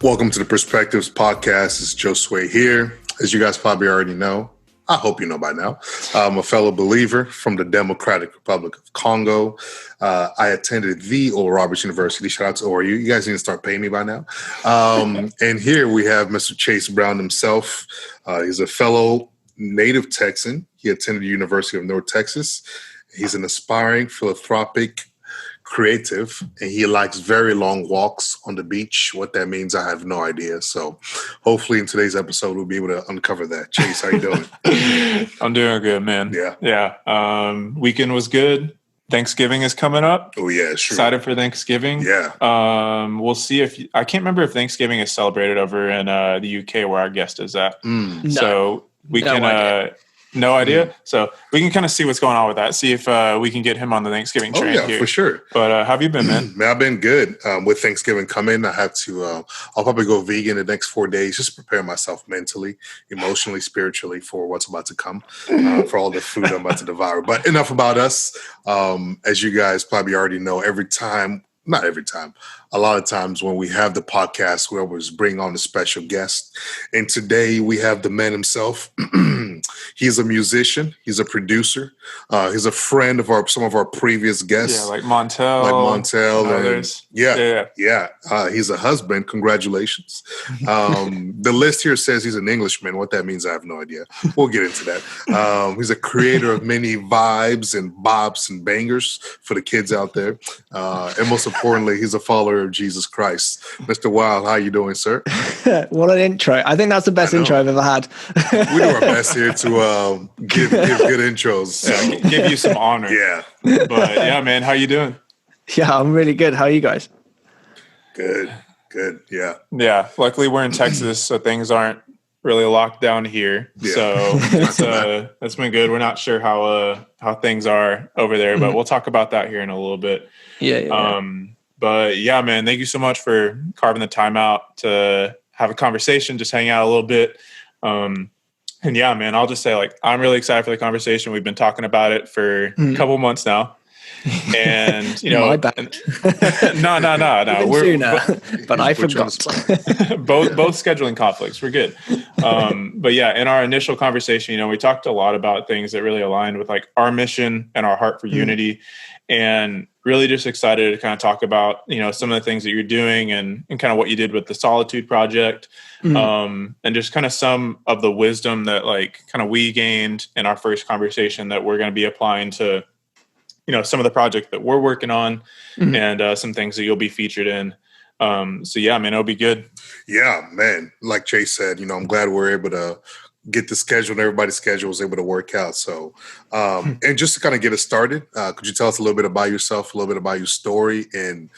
Welcome to the Perspectives Podcast. It's Josue here. As you guys probably already know, I hope you know by now, I'm a fellow believer from the Democratic Republic of Congo. I attended the Oral Roberts University. Shout out to ORU. You guys need to start paying me by now. And here we have Mr. Chase Brown himself. He's a fellow native Texan. He attended the University of North Texas. He's an aspiring philanthropic creative, and he likes very long walks on the beach. What that means, I have no idea. So hopefully in today's episode, we'll be able to uncover that. Chase, how you doing? I'm doing good, man. Yeah. Weekend was good. Thanksgiving is coming up. Oh, yeah, sure. Excited for Thanksgiving. Yeah. We'll see I can't remember if Thanksgiving is celebrated over in the UK where our guest is at. So we can... No idea. So we can kind of see what's going on with that. See if we can get him on the Thanksgiving train here. Oh, yeah, for sure. But how have you been, man? Man, I've been good. With Thanksgiving coming, I have to, I'll probably go vegan the next 4 days, just prepare myself mentally, emotionally, spiritually for what's about to come, for all the food I'm about to devour. But enough about us. As you guys probably already know, not every time, a lot of times when we have the podcast, we always bring on a special guest. And today we have the man himself. He's a musician. He's a producer. He's a friend of some of our previous guests. Yeah, like Montel. And others. Yeah. He's a husband. Congratulations. The list here says he's an Englishman. What that means, I have no idea. We'll get into that. He's a creator of many vibes and bops and bangers for the kids out there. And most importantly, he's a follower of Jesus Christ. Mr. WYLD, how you doing, sir? What an intro. I think that's the best intro I've ever had. We do our best here to give good intros. Yeah, give you some honor. Yeah. But yeah, man, how you doing? Yeah, I'm really good. How are you guys? Good. Yeah. Yeah. Luckily we're in Texas, so things aren't really locked down here. Yeah. So that's been good. We're not sure how things are over there, but we'll talk about that here in a little bit. Yeah. But yeah, man, thank you so much for carving the time out to have a conversation, just hang out a little bit. And yeah, man, I'll just say, I'm really excited for the conversation. We've been talking about it for a couple months now. And, My bad. No. We're sooner, but I forgot. both scheduling conflicts. We're good. But yeah, in our initial conversation, we talked a lot about things that really aligned with our mission and our heart for unity, and really just excited to kind of talk about, some of the things that you're doing and kind of what you did with the Solitude Project. And just kind of some of the wisdom that kind of we gained in our first conversation that we're going to be applying to, some of the project that we're working on and some things that you'll be featured in. So yeah, man, it'll be good. Yeah, man. Like Chase said, I'm glad we're able to get the schedule and everybody's schedule was able to work out. So, and just to kind of get us started, could you tell us a little bit about yourself, a little bit about your story? And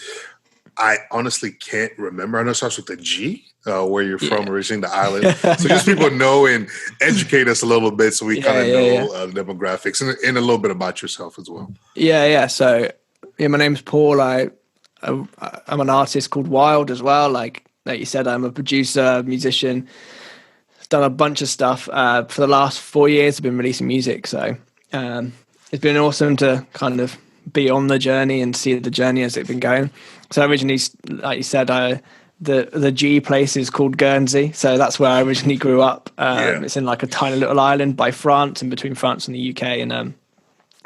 I honestly can't remember. I know it starts with a G, where you're from originally, the island. So just people know and educate us a little bit so we kind of know the demographics and a little bit about yourself as well. Yeah. So my name's Paul. I'm an artist called WYLD as well. Like you said, I'm a producer, musician. Done a bunch of stuff. For the last 4 years, I've been releasing music. So it's been awesome to kind of be on the journey and see the journey as it's been going. So originally, like you said, the G place is called Guernsey. So that's where I originally grew up. It's in a tiny little island by France, in between France and the UK. And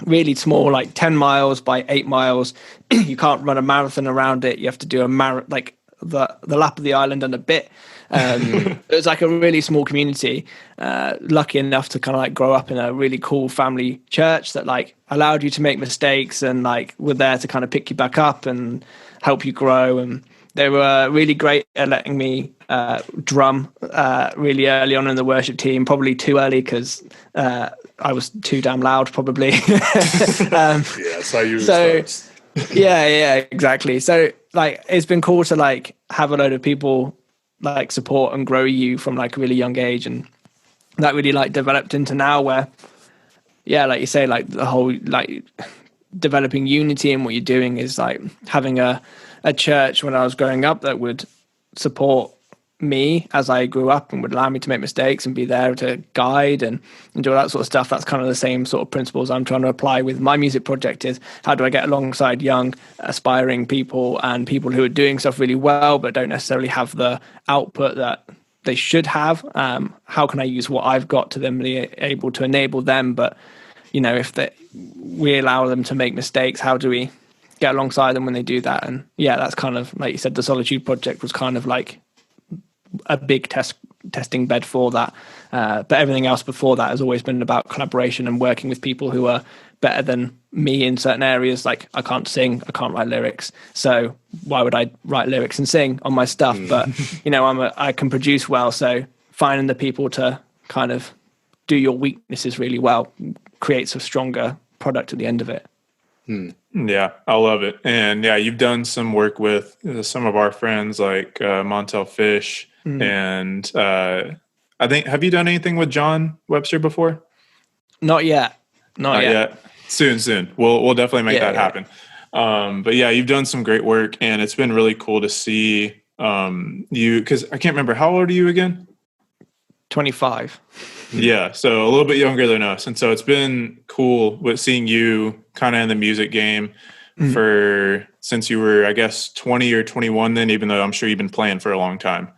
really small, 10 miles by 8 miles. You can't run a marathon around it. You have to do the lap of the island and a bit. It was a really small community, lucky enough to kind of grow up in a really cool family church that allowed you to make mistakes and were there to kind of pick you back up and help you grow. And they were really great at letting me drum really early on in the worship team, probably too early because I was too damn loud probably. That's how you starts. Yeah, exactly. So it's been cool to have a load of people support and grow you from a really young age, and that really developed into now where like you say, the whole developing unity in what you're doing is having a church when I was growing up that would support me as I grew up and would allow me to make mistakes and be there to guide and do all that sort of stuff. That's kind of the same sort of principles I'm trying to apply with my music project. Is how do I get alongside young aspiring people and people who are doing stuff really well but don't necessarily have the output that they should have. How can I use what I've got to them, be able to enable them? But if we allow them to make mistakes, how do we get alongside them when they do that? And yeah, that's kind of, like you said, the Solitude project was kind of like a big testing bed for that. But everything else before that has always been about collaboration and working with people who are better than me in certain areas. Like, I can't sing, I can't write lyrics, so why would I write lyrics and sing on my stuff? But I can produce well, so finding the people to kind of do your weaknesses really well creates a stronger product at the end of it. Yeah, I love it. And yeah, you've done some work with some of our friends like Montel Fish and I think, have you done anything with John Webster before? Not yet. Not yet. Soon. We'll definitely make that happen. But yeah, you've done some great work, and it's been really cool to see you, because I can't remember, how old are you again? 25. Yeah, so a little bit younger than us. And so it's been cool with seeing you kind of in the music game since you were, I guess, 20 or 21 then, even though I'm sure you've been playing for a long time.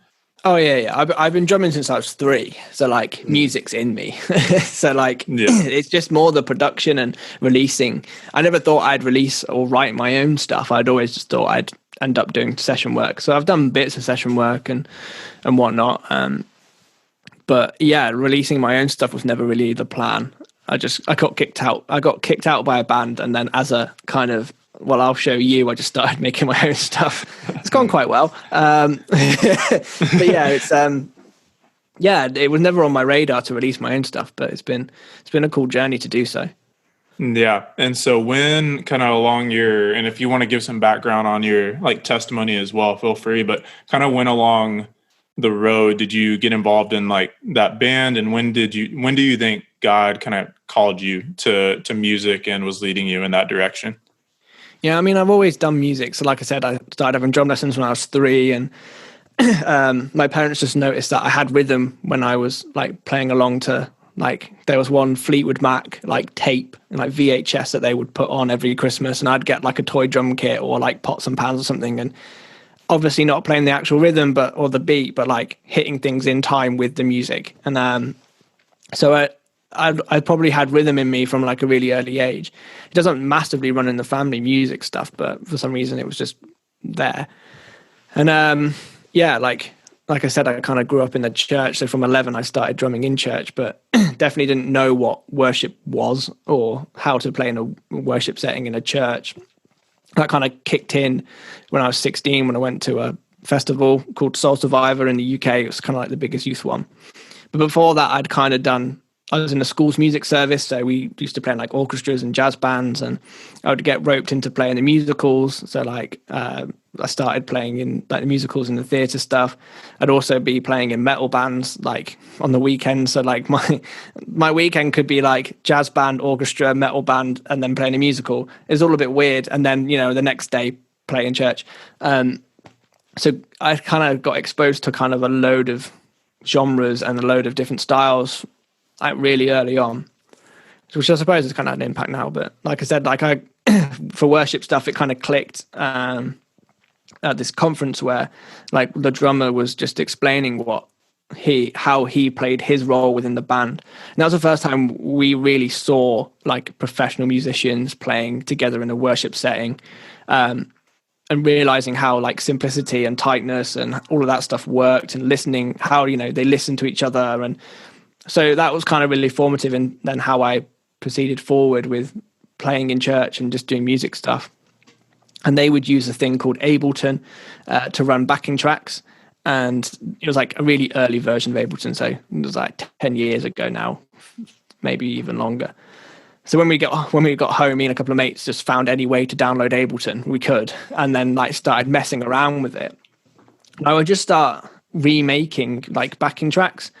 Oh, yeah. I've been drumming since I was 3. So, like, music's in me. So, like, it's just more the production and releasing. I never thought I'd release or write my own stuff. I'd always just thought I'd end up doing session work. So I've done bits of session work and whatnot. But yeah, releasing my own stuff was never really the plan. I got kicked out. I got kicked out by a band, and then as a kind of, well, I'll show you, I just started making my own stuff. It's gone quite well. But yeah, it was never on my radar to release my own stuff, but it's been a cool journey to do so. Yeah. And so when kind of along and if you want to give some background on your like testimony as well, feel free, but kind of went along the road, did you get involved in like that band, and when do you think God kind of called you to music and was leading you in that direction? Yeah, I mean, I've always done music. So like I said, I started having drum lessons when I was 3, and my parents just noticed that I had rhythm when I was like playing along to, like, there was one Fleetwood Mac like tape, like VHS, that they would put on every Christmas, and I'd get like a toy drum kit or like pots and pans or something, and obviously not playing the actual rhythm or the beat, but like hitting things in time with the music. And so I probably had rhythm in me from like a really early age. It doesn't massively run in the family, music stuff, but for some reason it was just there. And yeah, like I said, I kind of grew up in the church. So from 11, I started drumming in church, but definitely didn't know what worship was or how to play in a worship setting in a church. That kind of kicked in when I was 16, when I went to a festival called Soul Survivor in the UK. It was kind of like the biggest youth one. But before that, I was in a school's music service, so we used to play in like orchestras and jazz bands, and I would get roped into playing the musicals. So like I started playing in like the musicals and the theatre stuff. I'd also be playing in metal bands like on the weekend. So like my weekend could be like jazz band, orchestra, metal band, and then playing a musical. It's all a bit weird. And then, the next day play in church. So I kind of got exposed to kind of a load of genres and a load of different styles like really early on, which I suppose has kind of had an impact now. But like I said, like for worship stuff, it kind of clicked at this conference where like the drummer was just explaining how he played his role within the band. And that was the first time we really saw like professional musicians playing together in a worship setting, and realizing how like simplicity and tightness and all of that stuff worked, and listening, how, they listened to each other. And so that was kind of really formative in then how I proceeded forward with playing in church and just doing music stuff. And they would use a thing called Ableton to run backing tracks. And it was like a really early version of Ableton. So it was like 10 years ago now, maybe even longer. So when we got home, me and a couple of mates just found any way to download Ableton we could, and then like started messing around with it. And I would just start remaking like backing tracks.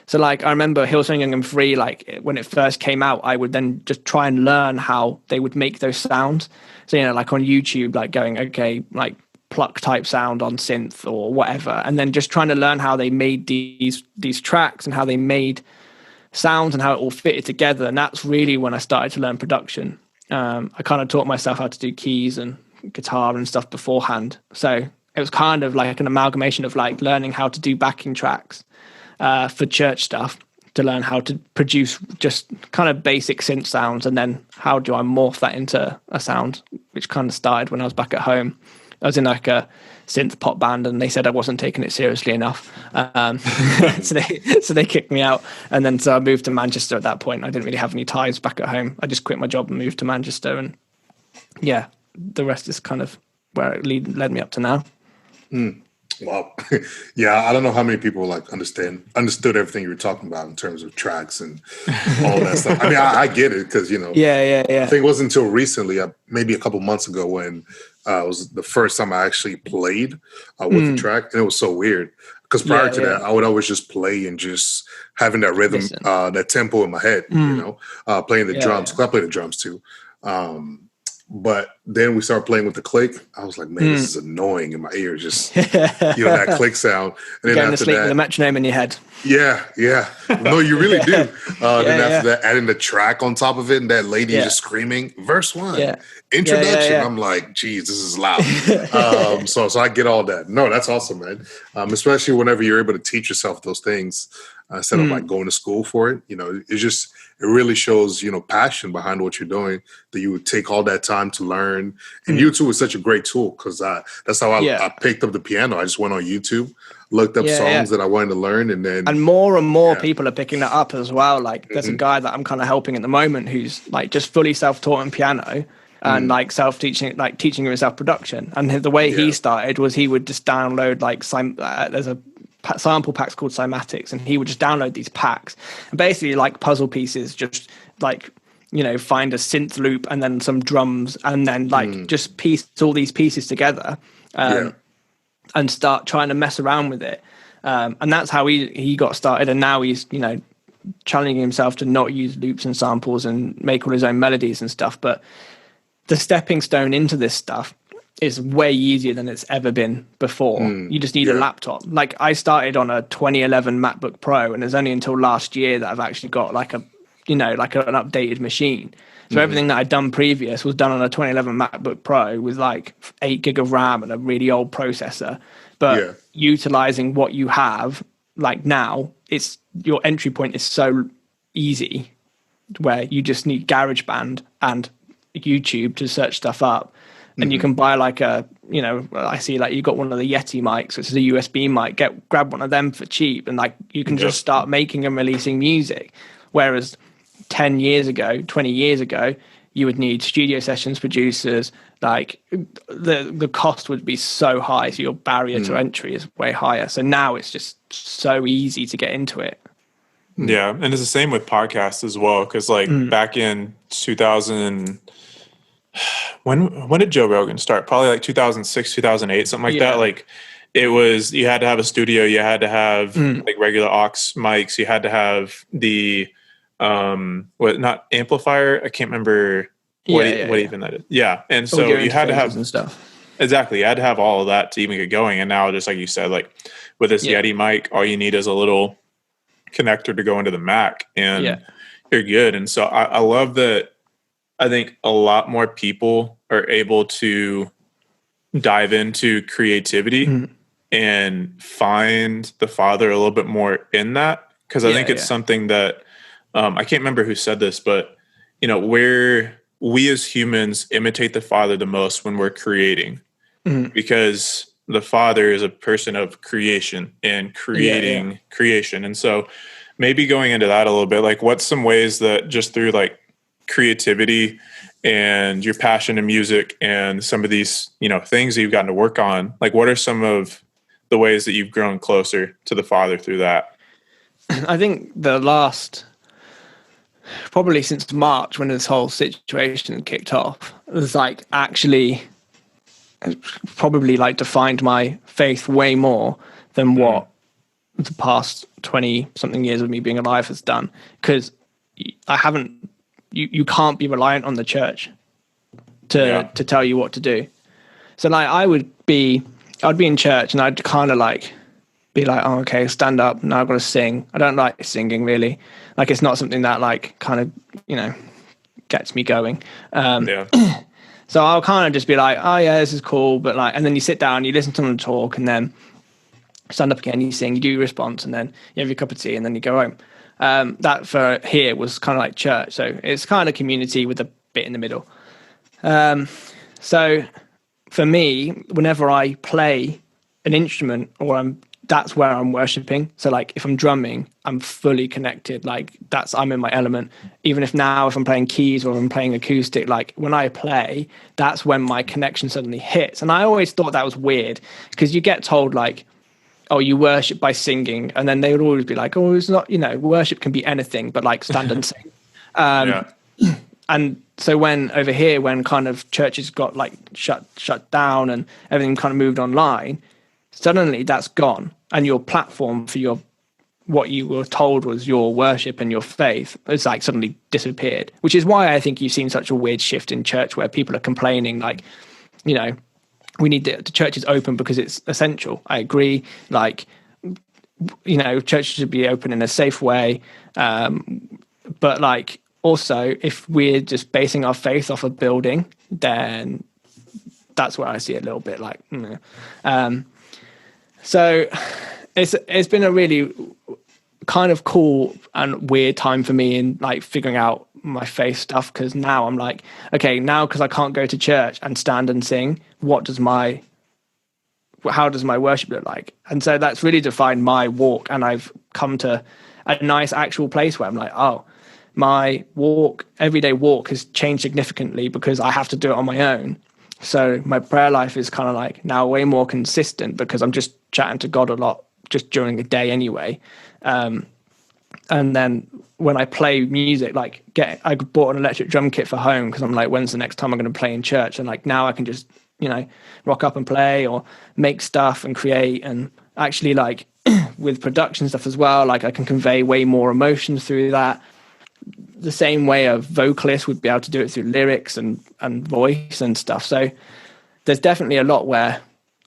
So like I remember Hillsong Young and Free, like when it first came out, I would then just try and learn how they would make those sounds. So, like on YouTube, like going, okay, like pluck type sound on synth or whatever, and then just trying to learn how they made these tracks and how they made sounds and how it all fitted together. And that's really when I started to learn production. I kind of taught myself how to do keys and guitar and stuff beforehand, so it was kind of like an amalgamation of like learning how to do backing tracks for church stuff, to learn how to produce just kind of basic synth sounds, and then how do I morph that into a sound, which kind of started when I was back at home. I was in like a synth pop band, and they said I wasn't taking it seriously enough, so they kicked me out. And then so I moved to Manchester at that point. I didn't really have any ties back at home. I just quit my job and moved to Manchester, and yeah, the rest is kind of where it led me up to now. Wow. Yeah, I don't know how many people like understood everything you were talking about in terms of tracks and all that stuff. I mean, I get it because, Yeah. I think it wasn't until recently, maybe a couple months ago, when it was the first time I actually played with the track. And it was so weird because prior to that, I would always just play and just having that rhythm, that tempo in my head, playing the drums. 'Cause I play the drums too. But then we started playing with the click. I was like, man, this is annoying in my ears. Just, that click sound. And then going to sleep with a metronome in your head. Yeah. No, you really do. Then after that, adding the track on top of it and that lady just screaming, verse 1, introduction. I'm like, geez, this is loud. So I get all that. No, that's awesome, man. Especially whenever you're able to teach yourself those things instead of like going to school for it. It really shows, passion behind what you're doing, that you would take all that time to learn. And YouTube is such a great tool because that's how I picked up the piano. I just went on YouTube, looked up songs that I wanted to learn, and more people are picking that up as well. Like there's a guy that I'm kind of helping at the moment who's like just fully self-taught in piano and like self-teaching, like teaching himself production. And the way he started was he would just download like there's a sample packs called cymatics, and he would just download these packs and basically like puzzle pieces, just like find a synth loop and then some drums, and then like just piece all these pieces together and start trying to mess around with it, and that's how he got started. And now he's challenging himself to not use loops and samples and make all his own melodies and stuff. But the stepping stone into this stuff is way easier than it's ever been before. You just need a laptop. Like I started on a 2011 MacBook Pro, and it's only until last year that I've actually got like an updated machine. So everything that I'd done previous was done on a 2011 MacBook Pro with like 8 gig of RAM and a really old processor. But utilizing what you have, like now, it's your entry point is so easy, where you just need GarageBand and YouTube to search stuff up. And you can buy like I see like you got one of the Yeti mics, which is a USB mic. Grab one of them for cheap, and like you can just start making and releasing music. Whereas 10 years ago, 20 years ago, you would need studio sessions, producers. Like the cost would be so high, so your barrier to entry is way higher. So now it's just so easy to get into it. Yeah, and it's the same with podcasts as well. Because like back in 2000. When did Joe Rogan start? Probably like 2006, 2008, something like that. Like it was, you had to have a studio, you had to have like regular aux mics, you had to have the not amplifier, I can't remember what even that is. Yeah. And so you had to have and stuff. Exactly. You had to have all of that to even get going. And now, just like you said, like with this Yeti mic, all you need is a little connector to go into the Mac, and you're good. And so I love that. I think a lot more people are able to dive into creativity and find the Father a little bit more in that. Because I think it's something that I can't remember who said this, but we as humans imitate the Father the most when we're creating, because the Father is a person of creation and creating creation. And so maybe going into that a little bit, like what's some ways that just through like creativity and your passion in music and some of these things that you've gotten to work on, like what are some of the ways that you've grown closer to the Father through that? I think the last, probably since March, when this whole situation kicked off, it was like actually probably like defined my faith way more than what the past 20 something years of me being alive has done. Because I haven't, you can't be reliant on the church to tell you what to do. So like I'd be in church and I'd kind of like be like, oh, okay, stand up. Now I've got to sing. I don't like singing really. Like it's not something that like kind of, gets me going. So I'll kind of just be like, oh yeah, this is cool. But like, and then you sit down, you listen to them talk, and then stand up again, you sing, you do your response, and then you have your cup of tea, and then you go home. That for here was kind of like church. So it's kind of community with a bit in the middle. So for me, whenever I play an instrument that's where I'm worshiping. So like if I'm drumming, I'm fully connected. Like I'm in my element. Even if I'm playing keys or I'm playing acoustic, like when I play, that's when my connection suddenly hits. And I always thought that was weird because you get told like, oh, you worship by singing. And then they would always be like, oh, it's not, worship can be anything, but like stand and sing. And so when over here, when kind of churches got like shut down and everything kind of moved online, suddenly that's gone. And your platform for what you were told was your worship and your faith has like suddenly disappeared, which is why I think you've seen such a weird shift in church where people are complaining like, we need the church is open because it's essential. I agree. Like, churches should be open in a safe way. But like, also, if we're just basing our faith off a building, then that's where I see it a little bit like, so it's been a really kind of cool and weird time for me in like figuring out my faith stuff, because now I'm like, okay, now because I can't go to church and stand and sing, how does my worship look like? And so that's really defined my walk, and I've come to a nice actual place where I'm like, oh, my everyday walk has changed significantly because I have to do it on my own. So my prayer life is kind of like now way more consistent because I'm just chatting to God a lot just during the day anyway. And then when I play music, like I bought an electric drum kit for home because I'm like, when's the next time I'm going to play in church? And like now I can just, rock up and play or make stuff and create. And actually like with production stuff as well, like I can convey way more emotions through that. The same way a vocalist would be able to do it through lyrics and voice and stuff. So there's definitely a lot where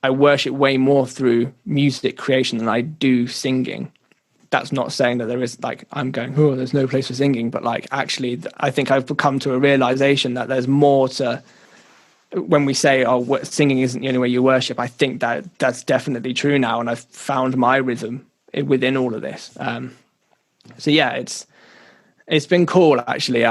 I worship way more through music creation than I do singing. That's not saying that there is like, I'm going, oh, there's no place for singing. But like, actually, I think I've come to a realization that there's more to, when we say, oh, singing isn't the only way you worship, I think that's definitely true now. And I've found my rhythm within all of this. So yeah, it's been cool, actually.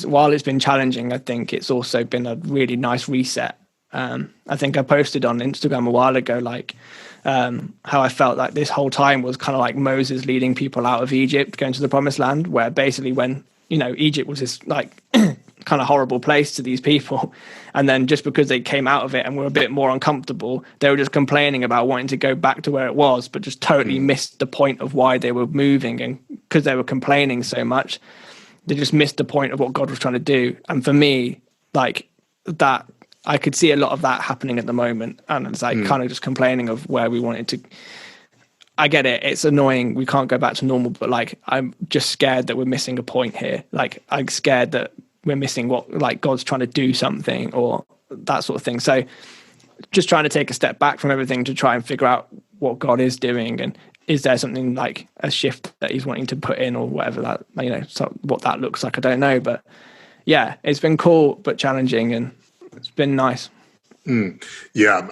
While it's been challenging, I think it's also been a really nice reset. I think I posted on Instagram a while ago, like how I felt like this whole time was kind of like Moses leading people out of Egypt, going to the promised land, where basically when, Egypt was this like kind of horrible place to these people. And then just because they came out of it and were a bit more uncomfortable, they were just complaining about wanting to go back to where it was, but just totally missed the point of why they were moving. And because they were complaining so much, they just missed the point of what God was trying to do. And for me, like that, I could see a lot of that happening at the moment. And it's like kind of just complaining of where we wanted to. I get it. It's annoying. We can't go back to normal, but like, I'm just scared that we're missing a point here. Like I'm scared that we're missing what, like God's trying to do something or that sort of thing. So just trying to take a step back from everything to try and figure out what God is doing. And is there something like a shift that he's wanting to put in or whatever that, so what that looks like, I don't know. But yeah, it's been cool, but challenging, and it's been nice. Yeah.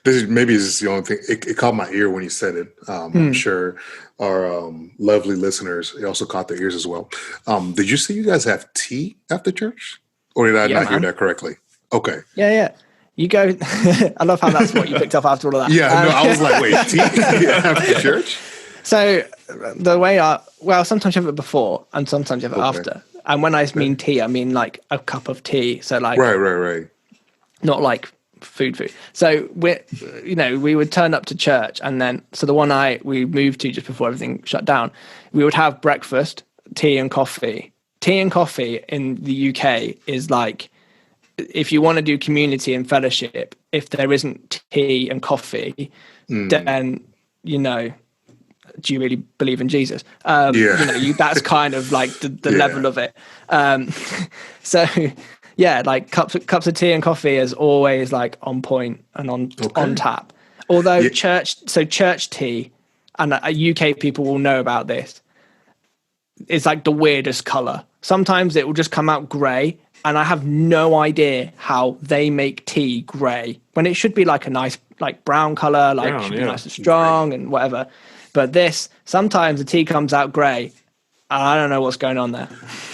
Maybe this is the only thing. It caught my ear when you said it. I'm sure our lovely listeners, it also caught their ears as well. Did you say you guys have tea after church? Or did I not hear that correctly? Okay. Yeah. You go. I love how that's what you picked up after all of that. Yeah, no, I was like, wait, tea after church? So the way sometimes you have it before and sometimes you have it after. And when I mean tea, I mean like a cup of tea. So like, right. Not like food. So we would turn up to church, and then the one we moved to just before everything shut down, we would have breakfast, tea and coffee. Tea and coffee in the UK is like, if you want to do community and fellowship, if there isn't tea and coffee, then do you really believe in Jesus? That's kind of like the level of it. So yeah, like cups of tea and coffee is always like on point and on tap. Although church tea, and UK people will know about this, it's like the weirdest color. Sometimes it will just come out gray, and I have no idea how they make tea gray when it should be like a nice like brown color, like should be nice and strong and whatever. But sometimes the tea comes out gray. I don't know what's going on there.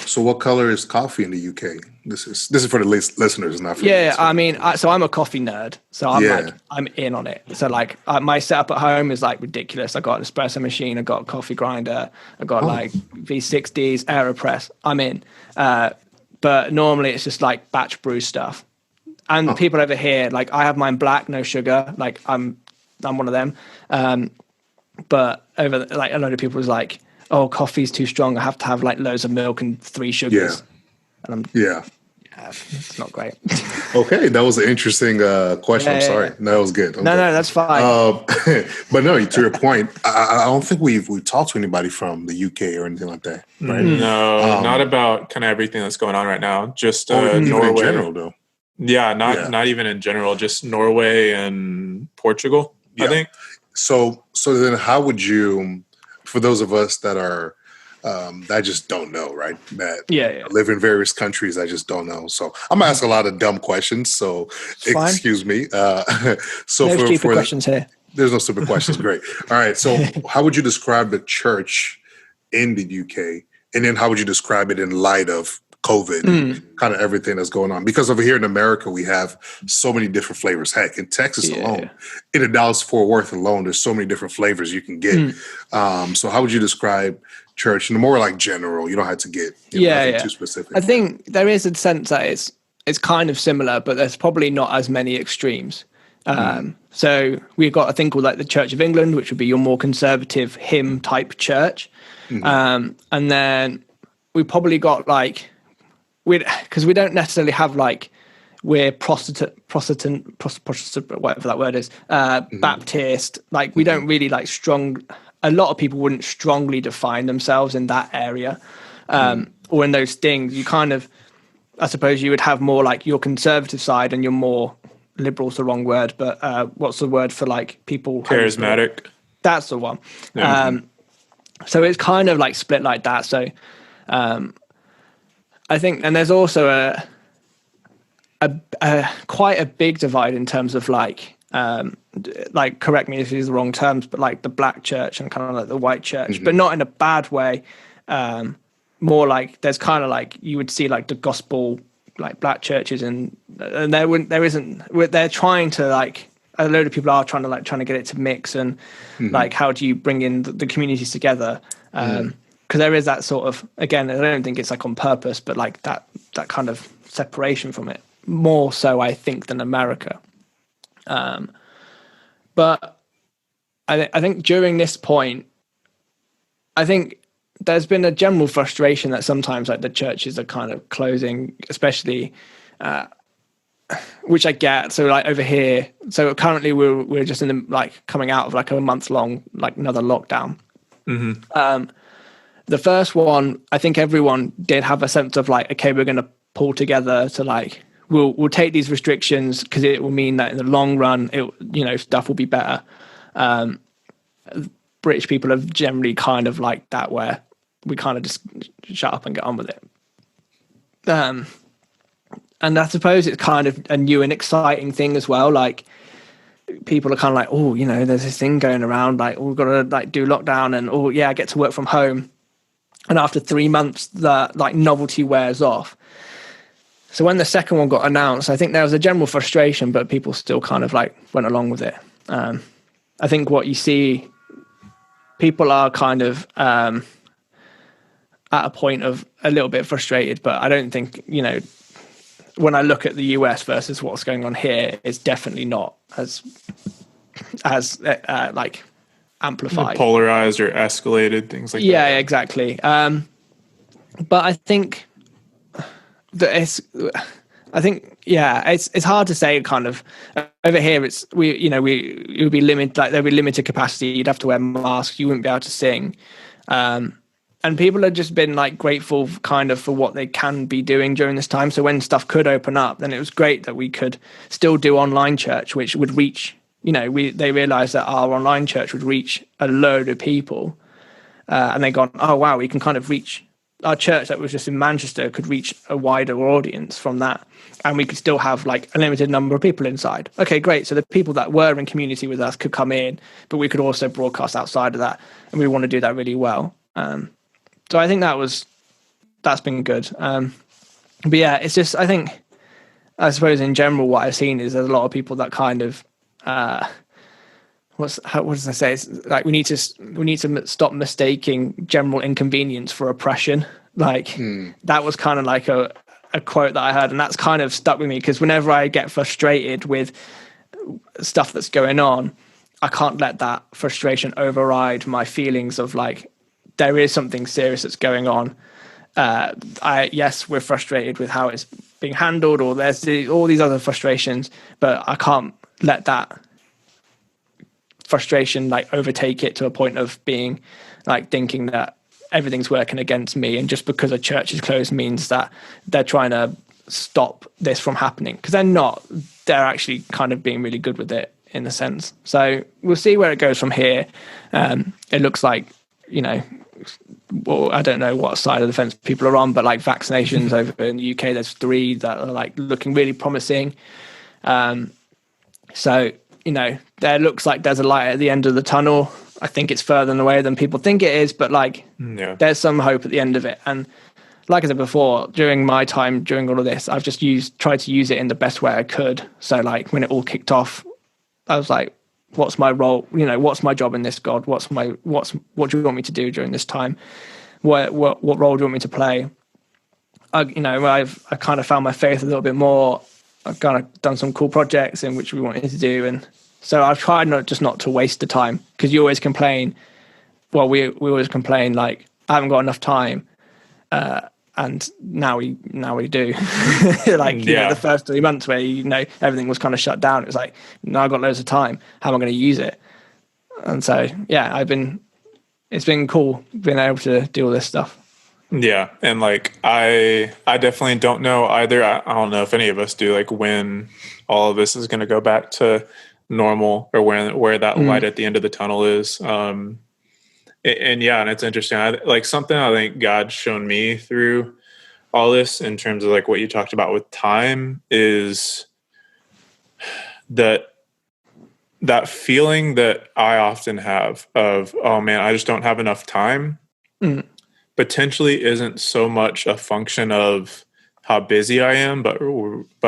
So what color is coffee in the UK? This is for the listeners, not for me. I mean, so I'm a coffee nerd, so I'm in on it. So like my setup at home is like ridiculous. I got an espresso machine, I got a coffee grinder, I got like V60s, AeroPress. I'm in. But normally it's just like batch brew stuff. And people over here, like I have mine black, no sugar. Like I'm one of them. But over like a lot of people was like, oh, coffee's too strong. I have to have like loads of milk and 3 sugars. Yeah. And it's not great. Okay, that was an interesting question. I'm sorry. No, that was good. No, that's fine. But no, to your point, I don't think we've talked to anybody from the UK or anything like that, right? No, not about kind of everything that's going on right now. Just even Norway. In general, though. Yeah, not even in general. Just Norway and Portugal, I think. So then how would you, for those of us that are that just don't know, right? That live in various countries, I just don't know. So I'm gonna ask a lot of dumb questions. So excuse me. So no stupid questions here. There's no stupid questions. Great. All right. So how would you describe the church in the UK, and then how would you describe it in light of COVID, kind of everything that's going on? Because over here in America, we have so many different flavors. Heck, in Texas alone, in the Dallas-Fort Worth alone, there's so many different flavors you can get. So how would you describe church in a more like general? You don't have to get too specific. I think there is a sense that it's kind of similar, but there's probably not as many extremes. So we've got a thing called like the Church of England, which would be your more conservative hymn type church. And then we probably got like, because we don't necessarily have like, we're Protestant, whatever that word is, Baptist, like we don't really like a lot of people wouldn't strongly define themselves in that area, or in those things. You kind of, I suppose you would have more like your conservative side and your more liberal's the wrong word, but what's the word for like people? Charismatic. That's the one. So it's kind of like split like that. So I think, and there's also a quite a big divide in terms of like correct me if these are the wrong terms, but like the black church and kind of like the white church, but not in a bad way. More like there's kind of like you would see like the gospel like black churches and they're trying to like, a load of people are trying to get it to mix and like how do you bring in the communities together, because there is that sort of, again, I don't think it's like on purpose, but like that kind of separation from it, more so I think than America. But I think during this point, I think there's been a general frustration that sometimes like the churches are kind of closing, especially, which I get. So like over here, so currently we're just in the, like coming out of like a month long, like another lockdown. The first one, I think everyone did have a sense of like, okay, we're going to pull together to like, we'll take these restrictions because it will mean that in the long run, stuff will be better. British people have generally kind of like that, where we kind of just shut up and get on with it. And I suppose it's kind of a new and exciting thing as well. Like people are kind of like, oh, there's this thing going around, like we've got to like do lockdown and I get to work from home. And after 3 months, the like novelty wears off. So when the second one got announced, I think there was a general frustration, but people still kind of like went along with it. I think what you see, people are kind of at a point of a little bit frustrated, but I don't think, when I look at the US versus what's going on here, it's definitely not as like amplified, polarized or escalated, things like that. Yeah, exactly. But I think that it's hard to say. Kind of over here, it would be limited. Like there'd be limited capacity. You'd have to wear masks. You wouldn't be able to sing. and people have just been like grateful kind of for what they can be doing during this time. So when stuff could open up, then it was great that we could still do online church, which would reach, they realized that our online church would reach a load of people. And they gone, oh, wow, we can kind of reach our church that was just in Manchester could reach a wider audience from that. And we could still have like a limited number of people inside. Okay, great. So the people that were in community with us could come in, but we could also broadcast outside of that. And we want to do that really well. So I think that's been good. But yeah, it's just, I suppose in general, what I've seen is there's a lot of people that kind of, what does I say? It's like we need to stop mistaking general inconvenience for oppression. Like that was kind of like a quote that I heard, and that's kind of stuck with me, because whenever I get frustrated with stuff that's going on, I can't let that frustration override my feelings of like, there is something serious that's going on. Yes, we're frustrated with how it's being handled, or there's all these other frustrations, but I can't let that frustration like overtake it to a point of being like thinking that everything's working against me, and just because a church is closed means that they're trying to stop this from happening, because they're not. They're actually kind of being really good with it in a sense. So we'll see where it goes from here. It looks like, well, I don't know what side of the fence people are on, but like vaccinations over in the UK, there's 3 that are like looking really promising. So, there looks like there's a light at the end of the tunnel. I think it's further away than people think it is, but like there's some hope at the end of it. And like I said before, during my time, during all of this, I've just tried to use it in the best way I could. So like when it all kicked off, I was like, what's my role? What's my job in this, God? What do you want me to do during this time? What role do you want me to play? I kind of found my faith a little bit more. I've kind of done some cool projects in which we wanted to do, and so I've tried not to waste the time, because you always complain. Well, we always complain like I haven't got enough time, and now we do. The first 3 months where everything was kind of shut down, it was like, now I've got loads of time. How am I going to use it? And so it's been cool being able to do all this stuff. Yeah, and like I definitely don't know either. I don't know if any of us do, like when all of this is going to go back to normal, or where that light at the end of the tunnel is. And it's interesting. Like something I think God's shown me through all this, in terms of like what you talked about with time, is that feeling that I often have of, oh man, I just don't have enough time. Potentially isn't so much a function of how busy I am, but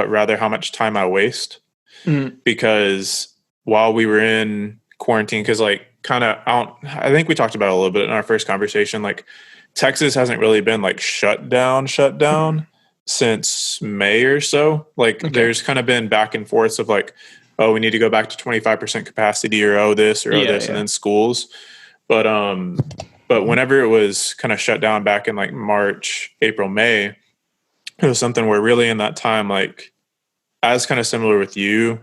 rather how much time I waste. Because while we were in quarantine, because like I think we talked about it a little bit in our first conversation, like Texas hasn't really been like shut down since May or so. Like there's kind of been back and forth of like, oh, we need to go back to 25% capacity, or this, and then schools. But whenever it was kind of shut down back in like March, April, May, it was something where really in that time, like as kind of similar with you,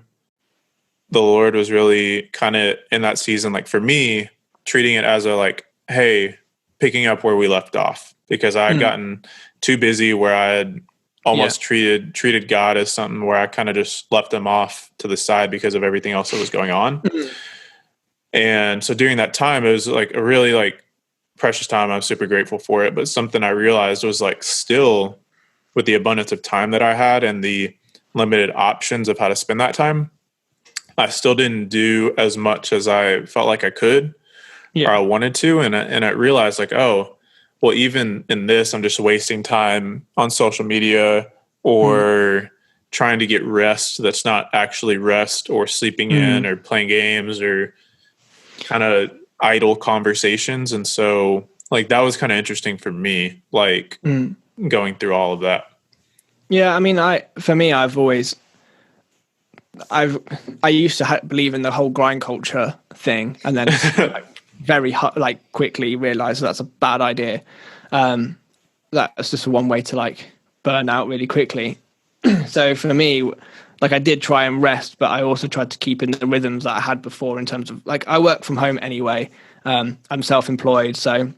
the Lord was really kind of in that season, like for me, treating it as a like, hey, picking up where we left off, because I had gotten too busy where I had almost treated God as something where I kind of just left him off to the side because of everything else that was going on. And so during that time, it was like a really like precious time. I'm super grateful for it. But something I realized was like, still with the abundance of time that I had and the limited options of how to spend that time, I still didn't do as much as I felt like I could or I wanted to. And I realized like, oh, well, even in this, I'm just wasting time on social media or trying to get rest that's not actually rest, or sleeping in, or playing games, or kind of idle conversations. And so like that was kind of interesting for me, like going through all of that. Yeah, I mean, I used to believe in the whole grind culture thing, and then like quickly realized that's a bad idea. That's just one way to like burn out really quickly. So for me, like I did try and rest, but I also tried to keep in the rhythms that I had before, in terms of like I work from home anyway. I'm self-employed, so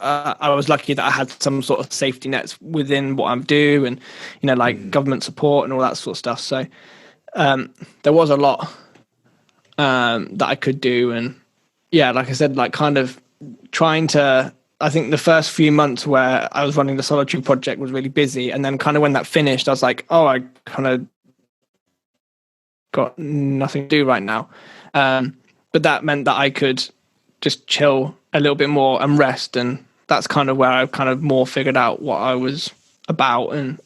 I was lucky that I had some sort of safety nets within what I'm doing, and like government support and all that sort of stuff. So there was a lot that I could do, and yeah, like I said, like kind of trying to. I think the first few months where I was running the solitary project was really busy, and then kind of when that finished, I was like, oh, I kind of got nothing to do right now. But that meant that I could just chill a little bit more and rest, and that's kind of where I kind of more figured out what I was about and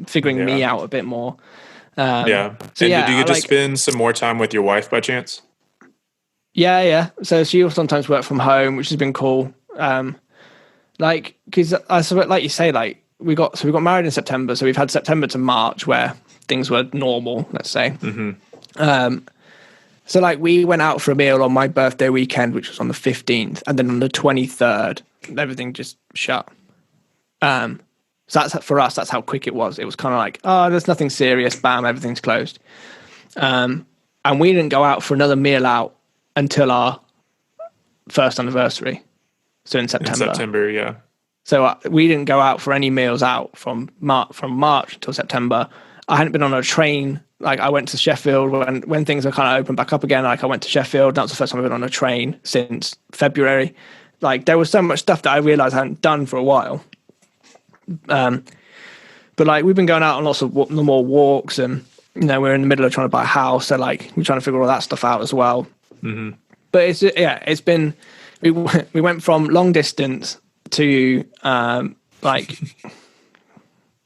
figuring me out a bit more. So did you get to spend some more time with your wife by chance? Yeah. So she will sometimes work from home, which has been cool. Because like you say, like we got married in September, so we've had September to March where things were normal, let's say. So like we went out for a meal on my birthday weekend, which was on the 15th, and then on the 23rd, everything just shut. So that's for us. That's how quick it was. It was kind of like, oh, there's nothing serious. Bam, everything's closed. And we didn't go out for another meal out until our first anniversary. So in September. Yeah. So we didn't go out for any meals out from March until September. I hadn't been on a train. Like I went to Sheffield when things are kind of opened back up again. Like I went to Sheffield. That was the first time I've been on a train since February. Like there was so much stuff that I realized I hadn't done for a while. But like we've been going out on lots of more walks, and we're in the middle of trying to buy a house. So like we're trying to figure all that stuff out as well. But it's been. We went from long distance to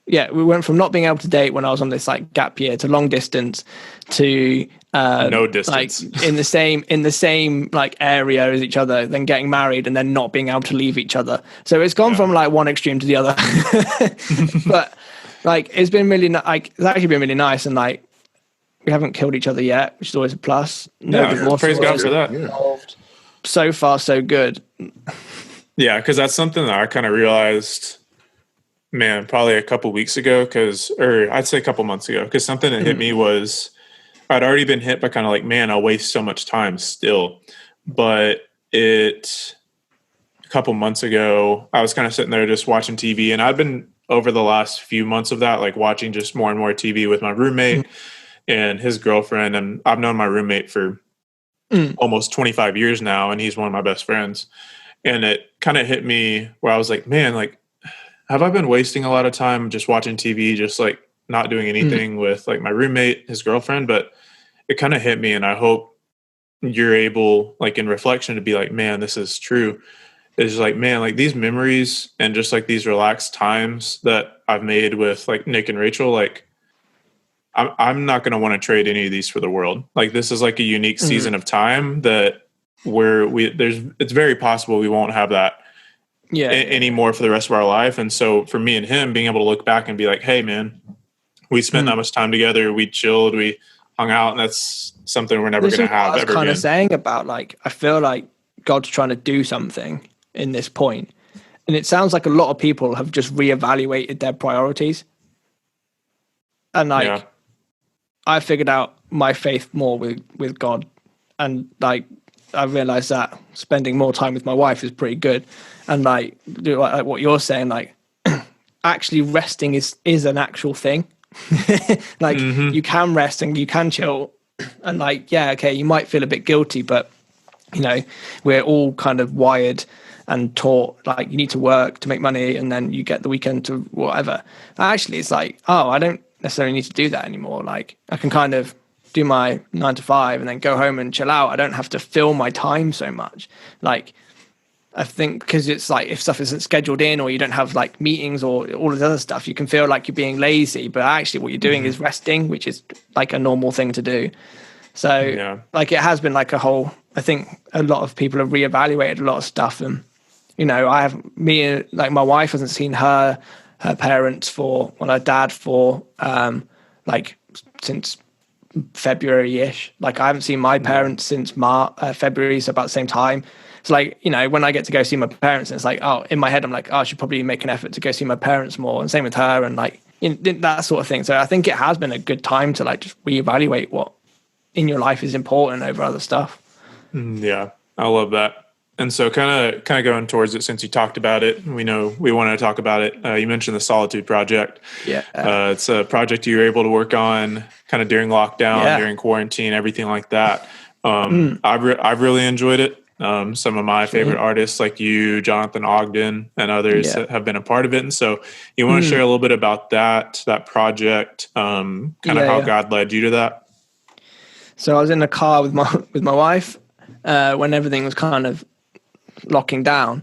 we went from not being able to date when I was on this like gap year to long distance to no distance, like in the same like area as each other, then getting married and then not being able to leave each other. So it's gone from like one extreme to the other. But like it's been really it's actually been really nice, and like we haven't killed each other yet, which is always a plus. Praise God for that. So far, so good. Yeah, because that's something that I kind of realized, man, probably a couple weeks ago, or I'd say a couple months ago, because something that hit me was I'd already been hit by kind of like, man, I waste so much time still. But a couple months ago, I was kind of sitting there just watching TV, and I've been over the last few months of that, like watching just more and more TV with my roommate and his girlfriend. And I've known my roommate for almost 25 years now, and he's one of my best friends. And it kind of hit me where I was like, man, like, have I been wasting a lot of time just watching TV, just like not doing anything with like my roommate, his girlfriend? But it kind of hit me, and I hope you're able, like in reflection, to be like, man, this is true. It's like, man, like these memories and just like these relaxed times that I've made with like Nick and Rachel, like I'm not going to want to trade any of these for the world. Like this is like a unique season of time that it's very possible we won't have that anymore for the rest of our life. And so for me and him, being able to look back and be like, hey man, we spent that much time together. We chilled, we hung out, and that's something we're never going to have ever again. I was kind of saying about like, I feel like God's trying to do something in this point. And it sounds like a lot of people have just reevaluated their priorities. And like, I figured out my faith more with God. And like, I realized that spending more time with my wife is pretty good. And like what you're saying, like actually resting is an actual thing. Like you can rest and you can chill. And like, yeah, okay, you might feel a bit guilty, but we're all kind of wired and taught like you need to work to make money, and then you get the weekend to whatever. Actually, it's like, oh, I don't necessarily need to do that anymore. Like I can kind of do my 9 to 5 and then go home and chill out. I don't have to fill my time so much. Like I think because it's like if stuff isn't scheduled in, or you don't have like meetings or all of the other stuff, you can feel like you're being lazy, but actually what you're doing is resting, which is like a normal thing to do. So like it has been like I think a lot of people have reevaluated a lot of stuff. And my wife hasn't seen her parents her dad for like since February-ish. Like I haven't seen my parents since February, so about the same time. So like, when I get to go see my parents, and it's like, oh, in my head I'm like, oh, I should probably make an effort to go see my parents more, and same with her, and like that sort of thing. So I think it has been a good time to like just reevaluate what in your life is important over other stuff. Yeah, I love that. And so kind of going towards it, since you talked about it, we know we want to talk about it. You mentioned the Solitude Project. Yeah. It's a project you were able to work on kind of during lockdown, during quarantine, everything like that. I've really enjoyed it. Some of my favorite artists like you, Jonathan Ogden, and others have been a part of it. And so you want to share a little bit about that project, kind of how God led you to that? So I was in the car with my wife when everything was kind of locking down,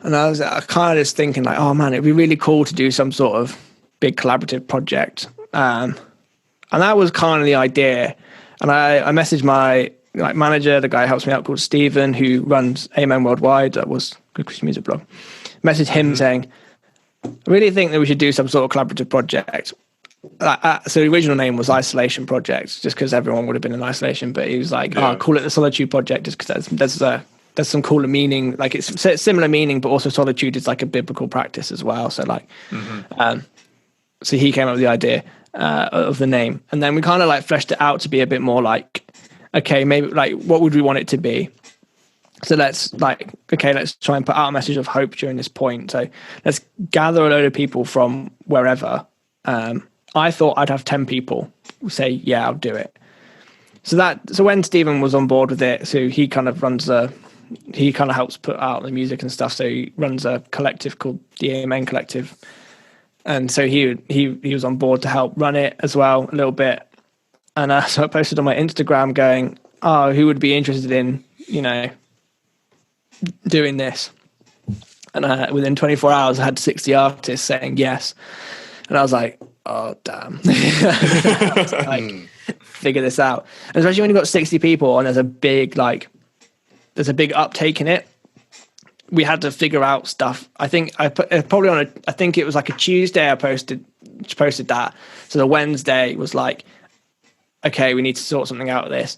and I was kind of just thinking like, oh man, it'd be really cool to do some sort of big collaborative project, and that was kind of the idea. And I messaged my manager, the guy who helps me out called Stephen, who runs Amen Worldwide, that was Good Christian Music blog. Messaged him saying, I really think that we should do some sort of collaborative project. So the original name was Isolation Project, just because everyone would have been in isolation, but he was like, call it the Solitude Project, just because there's some cooler meaning, like it's similar meaning, but also solitude is like a biblical practice as well. So like, so he came up with the idea of the name, and then we kind of like fleshed it out to be a bit more like, okay, maybe like what would we want it to be? So let's try and put out a message of hope during this point. So let's gather a load of people from wherever. I thought I'd have 10 people say, yeah, I'll do it. So when Stephen was on board with it, so he kind of helps put out the music and stuff. So he runs a collective called the Amen Collective. And so he was on board to help run it as well a little bit. And so I posted on my Instagram going, oh, who would be interested in, doing this? And within 24 hours, I had 60 artists saying yes. And I was like, oh, damn. Figure this out. And especially when you've got 60 people and there's a big uptake in it, we had to figure out stuff. I think I think it was like a Tuesday I posted that. So the Wednesday was like, okay, we need to sort something out of this.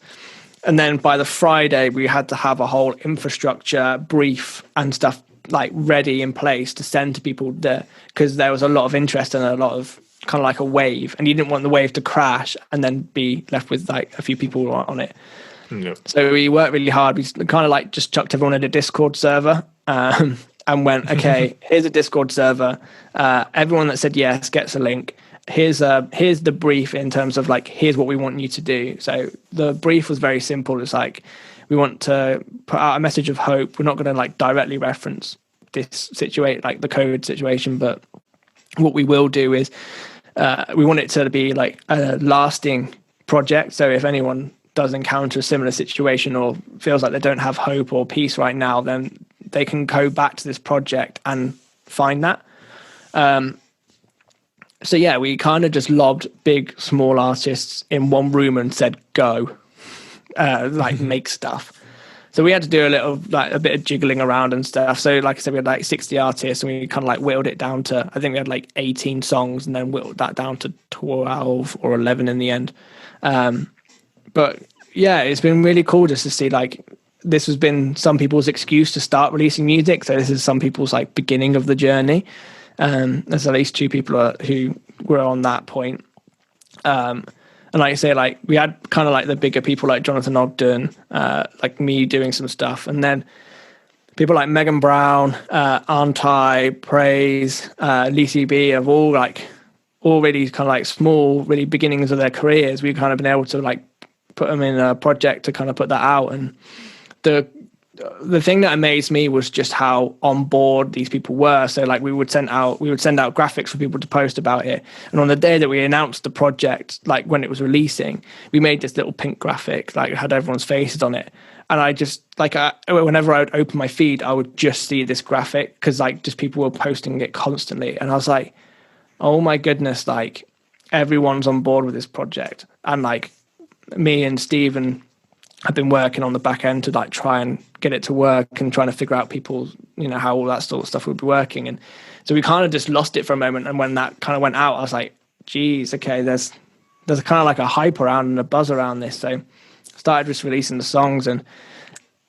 And then by the Friday, we had to have a whole infrastructure brief and stuff like ready in place to send to people there, because there was a lot of interest and a lot of kind of like a wave, and you didn't want the wave to crash and then be left with like a few people on it. Yep. So we worked really hard. We kind of like just chucked everyone in a Discord server and went, okay, here's a Discord server. Everyone that said yes gets a link. Here's the brief in terms of like, here's what we want you to do. So the brief was very simple. It's like, we want to put out a message of hope. We're not going to like directly reference this situation, like the COVID situation, but what we will do is we want it to be like a lasting project. So if anyone does encounter a similar situation or feels like they don't have hope or peace right now, then they can go back to this project and find that. So yeah, we kind of just lobbed big, small artists in one room and said, go, make stuff. So we had to do a bit of jiggling around and stuff. So like I said, we had like 60 artists, and we kind of like whittled it down to, I think we had like 18 songs, and then whittled that down to 12 or 11 in the end. But yeah, it's been really cool just to see like, this has been some people's excuse to start releasing music. So this is some people's like beginning of the journey. There's at least 2 people who were on that point. And like I say, like we had kind of like the bigger people like Jonathan Ogden, like me doing some stuff. And then people like Megan Brown, Anti, Praise, Lisi B have all really kind of like small, really beginnings of their careers. We've kind of been able to like put them in a project to kind of put that out. And the thing that amazed me was just how on board these people were. So like we would send out graphics for people to post about it. And on the day that we announced the project, like when it was releasing, we made this little pink graphic, like it had everyone's faces on it. And I just whenever I would open my feed, I would just see this graphic, because like just people were posting it constantly. And I was like, oh my goodness, like everyone's on board with this project. And like me and Stephen have been working on the back end to like try and get it to work and trying to figure out people, how all that sort of stuff would be working. And so we kind of just lost it for a moment. And when that kind of went out, I was like, geez, okay, there's kind of like a hype around and a buzz around this. So I started just releasing the songs, and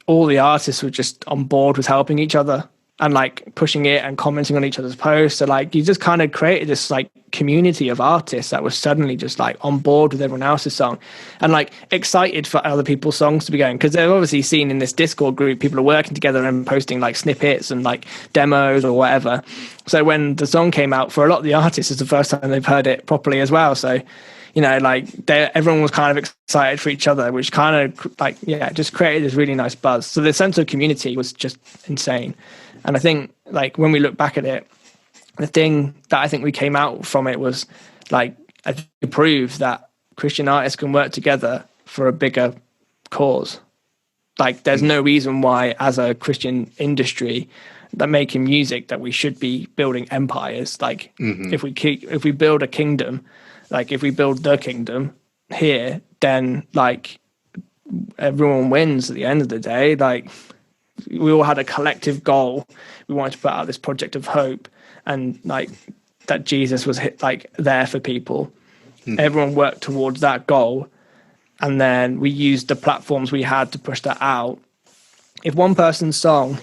all the artists were just on board with helping each other. and like pushing it and commenting on each other's posts. So like you just kind of created this like community of artists that was suddenly just like on board with everyone else's song and like excited for other people's songs to be going, because they've obviously seen in this Discord group people are working together and posting like snippets and like demos or whatever. So when the song came out, for a lot of the artists, it's the first time they've heard it properly as well. So you know, like everyone was kind of excited for each other, which kind of like, yeah, just created this really nice buzz. So the sense of community was just insane. And I think like when we look back at it, the thing that I think we came out from it was like, I think it proved that Christian artists can work together for a bigger cause. Like there's no reason why as a Christian industry that making music that we should be building empires. Like if we build a kingdom, like if we build the kingdom here, then like everyone wins at the end of the day. Like we all had a collective goal. We wanted to put out this project of hope, and like that Jesus was like there for people. Everyone worked towards that goal, and then we used the platforms we had to push that out. If one person's song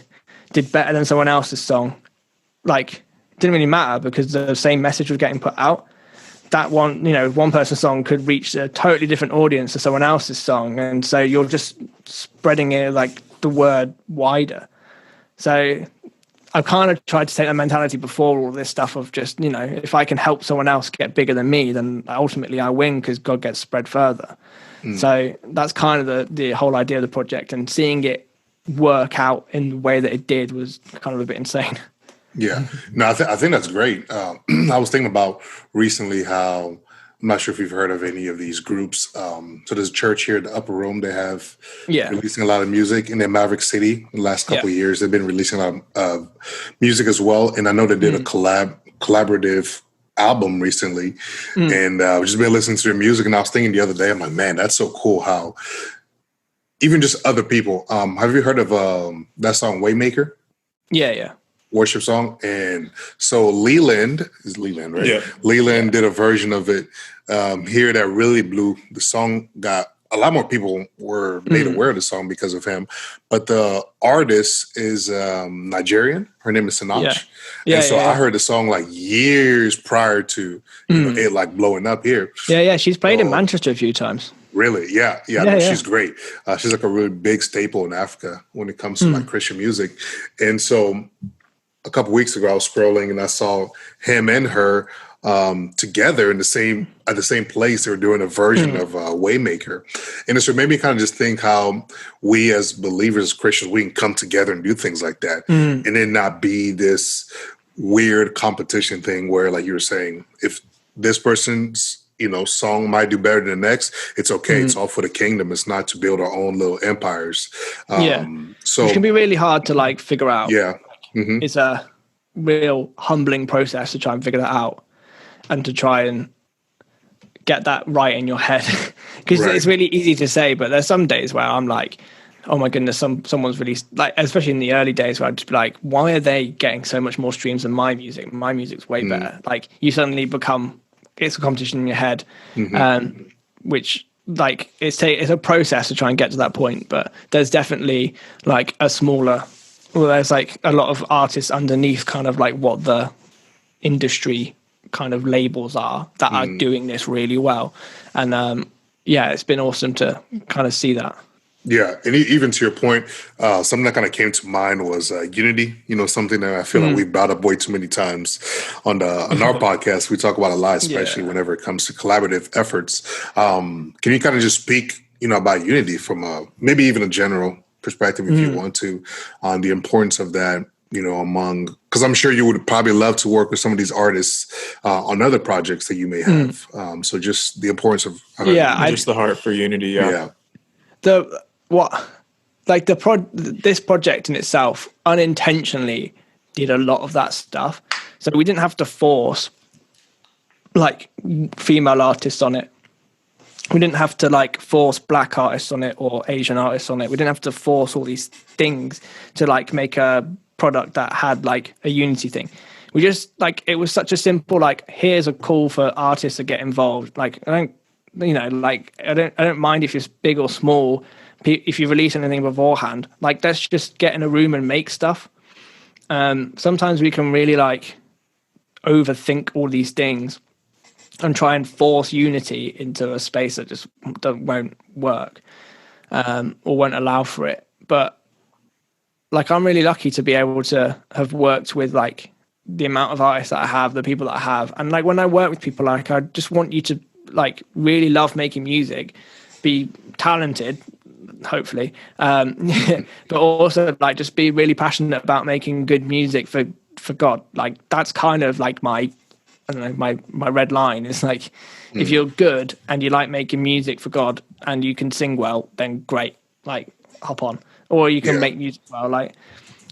did better than someone else's song, like it didn't really matter because the same message was getting put out. That one, you know, one person's song could reach a totally different audience to someone else's song. And so you're just spreading it like the word wider. So I've kind of tried to take that mentality before all this stuff of just, you know, if I can help someone else get bigger than me, then ultimately I win because God gets spread further. So that's kind of the whole idea of the project, and seeing it work out in the way that it did was kind of a bit insane. Yeah, no, I think that's great. I was thinking about recently how, I'm not sure if you've heard of any of these groups. So there's a church here in the Upper Room. They have releasing a lot of music. In Maverick City, in the last couple of years, they've been releasing a lot of music as well. And I know they did a collaborative album recently. And I've just been listening to their music. And I was thinking the other day, I'm like, man, that's so cool how even just other people. Have you heard of that song Waymaker? Yeah. Worship song. And so Leland, right? Yeah. Leland did a version of it here that really blew. The song got a lot more people were made aware of the song because of him. But the artist is Nigerian. Her name is Sinach. I heard the song like years prior to it like blowing up here. Yeah. She's played in Manchester a few times. Really? Yeah. She's great. She's like a really big staple in Africa when it comes to like Christian music. And so a couple weeks ago, I was scrolling and I saw him and her together at the same place. They were doing a version of Waymaker. And so it made me kind of just think how we as believers, Christians, we can come together and do things like that and then not be this weird competition thing where, like you were saying, if this person's song might do better than the next, it's okay. It's all for the kingdom. It's not to build our own little empires. So it can be really hard to like figure out. Yeah. It's a real humbling process to try and figure that out and to try and get that right in your head. Because it's really easy to say, but there's some days where I'm like, oh my goodness, someone's released, like, especially in the early days where I'd just be like, why are they getting so much more streams than my music? My music's way better. Like you suddenly become, it's a competition in your head, which like it's a process to try and get to that point. But there's definitely like there's like a lot of artists underneath kind of like what the industry kind of labels are that are doing this really well. And it's been awesome to kind of see that. Yeah, and even to your point, something that kind of came to mind was unity. Something that I feel like we brought up way too many times on our podcast. We talk about a lot, especially whenever it comes to collaborative efforts. Can you kind of just speak, about unity from maybe even a general perspective, if you want to, on the importance of that, among, because I'm sure you would probably love to work with some of these artists on other projects that you may have. So just the importance of just the heart for unity. This project in itself unintentionally did a lot of that stuff. So we didn't have to force like female artists on it. We didn't have to like force black artists on it or Asian artists on it. We didn't have to force all these things to like make a product that had like a unity thing. We just like, it was such a simple, like, here's a call for artists to get involved. Like, I don't mind if it's big or small. If you release anything beforehand, like, let's just get in a room and make stuff. sometimes we can really like overthink all these things and try and force unity into a space that just won't work, or won't allow for it. But like, I'm really lucky to be able to have worked with like the amount of artists that I have, the people that I have. And like, when I work with people, like, I just want you to like really love making music, be talented, hopefully, but also like just be really passionate about making good music for God. Like, that's kind of like my, I don't know, my red line is like, if you're good and you like making music for God and you can sing well, then great, like, hop on. Or you can make music well. Like,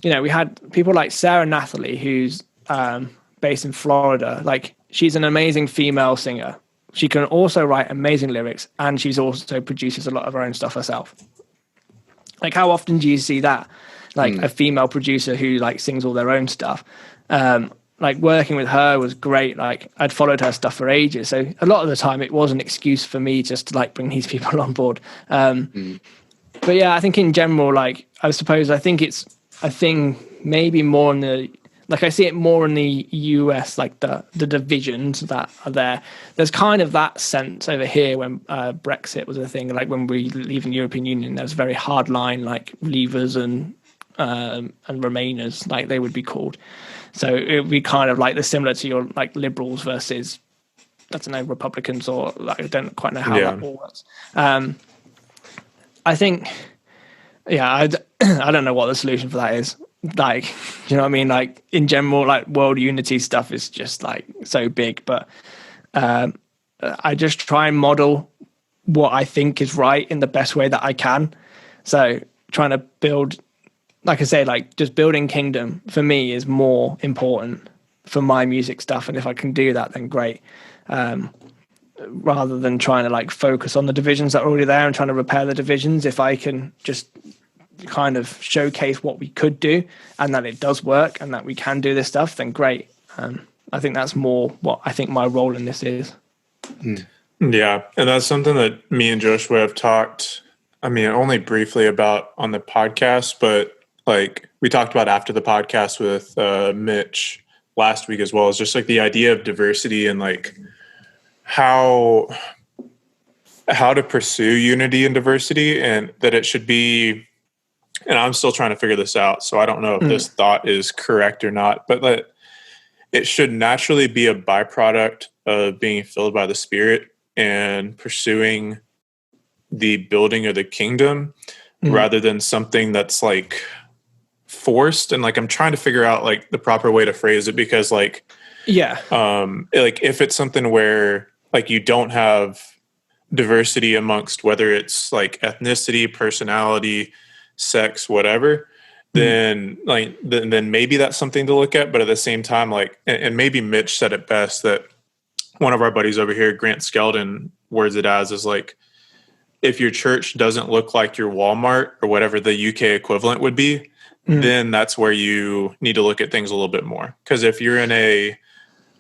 you know, we had people like Sarah Nathalie, who's based in Florida. Like, she's an amazing female singer. She can also write amazing lyrics, and she's also produces a lot of her own stuff herself. Like, how often do you see that? Like a female producer who like sings all their own stuff. Like, working with her was great. Like, I'd followed her stuff for ages. So a lot of the time it was an excuse for me just to like bring these people on board. But yeah, I think in general, like, I think it's a thing maybe more in the, like, I see it more in the US, like the divisions that are there. There's kind of that sense over here when Brexit was a thing. Like, when we leave the European Union, there's a very hard line, like leavers and remainers, like they would be called. So it would be kind of like the similar to your like liberals versus, I don't know, Republicans, or like, I don't quite know how that all works. I think, I don't know what the solution for that is. Like, you know what I mean? Like, in general, like, world unity stuff is just like so big, but I just try and model what I think is right in the best way that I can. So trying to build, like I say, like, just building kingdom for me is more important for my music stuff. And if I can do that, then great. Rather than trying to like focus on the divisions that are already there and trying to repair the divisions, if I can just kind of showcase what we could do and that it does work and that we can do this stuff, then great. I think that's more what I think my role in this is. Yeah. And that's something that me and Joshua have talked, I mean, only briefly about on the podcast, but like we talked about after the podcast with Mitch last week as well, is just like the idea of diversity and like how to pursue unity and diversity, and that it should be, and I'm still trying to figure this out, so I don't know if this thought is correct or not, but that it should naturally be a byproduct of being filled by the Spirit and pursuing the building of the kingdom rather than something that's like forced. And like, I'm trying to figure out like the proper way to phrase it, because like, like if it's something where like you don't have diversity amongst whether it's like ethnicity, personality, sex, whatever, then like then maybe that's something to look at. But at the same time, like, and maybe Mitch said it best, that one of our buddies over here, Grant Skeldon, words it as is like, if your church doesn't look like your Walmart or whatever the UK equivalent would be, then that's where you need to look at things a little bit more. Because if you're in a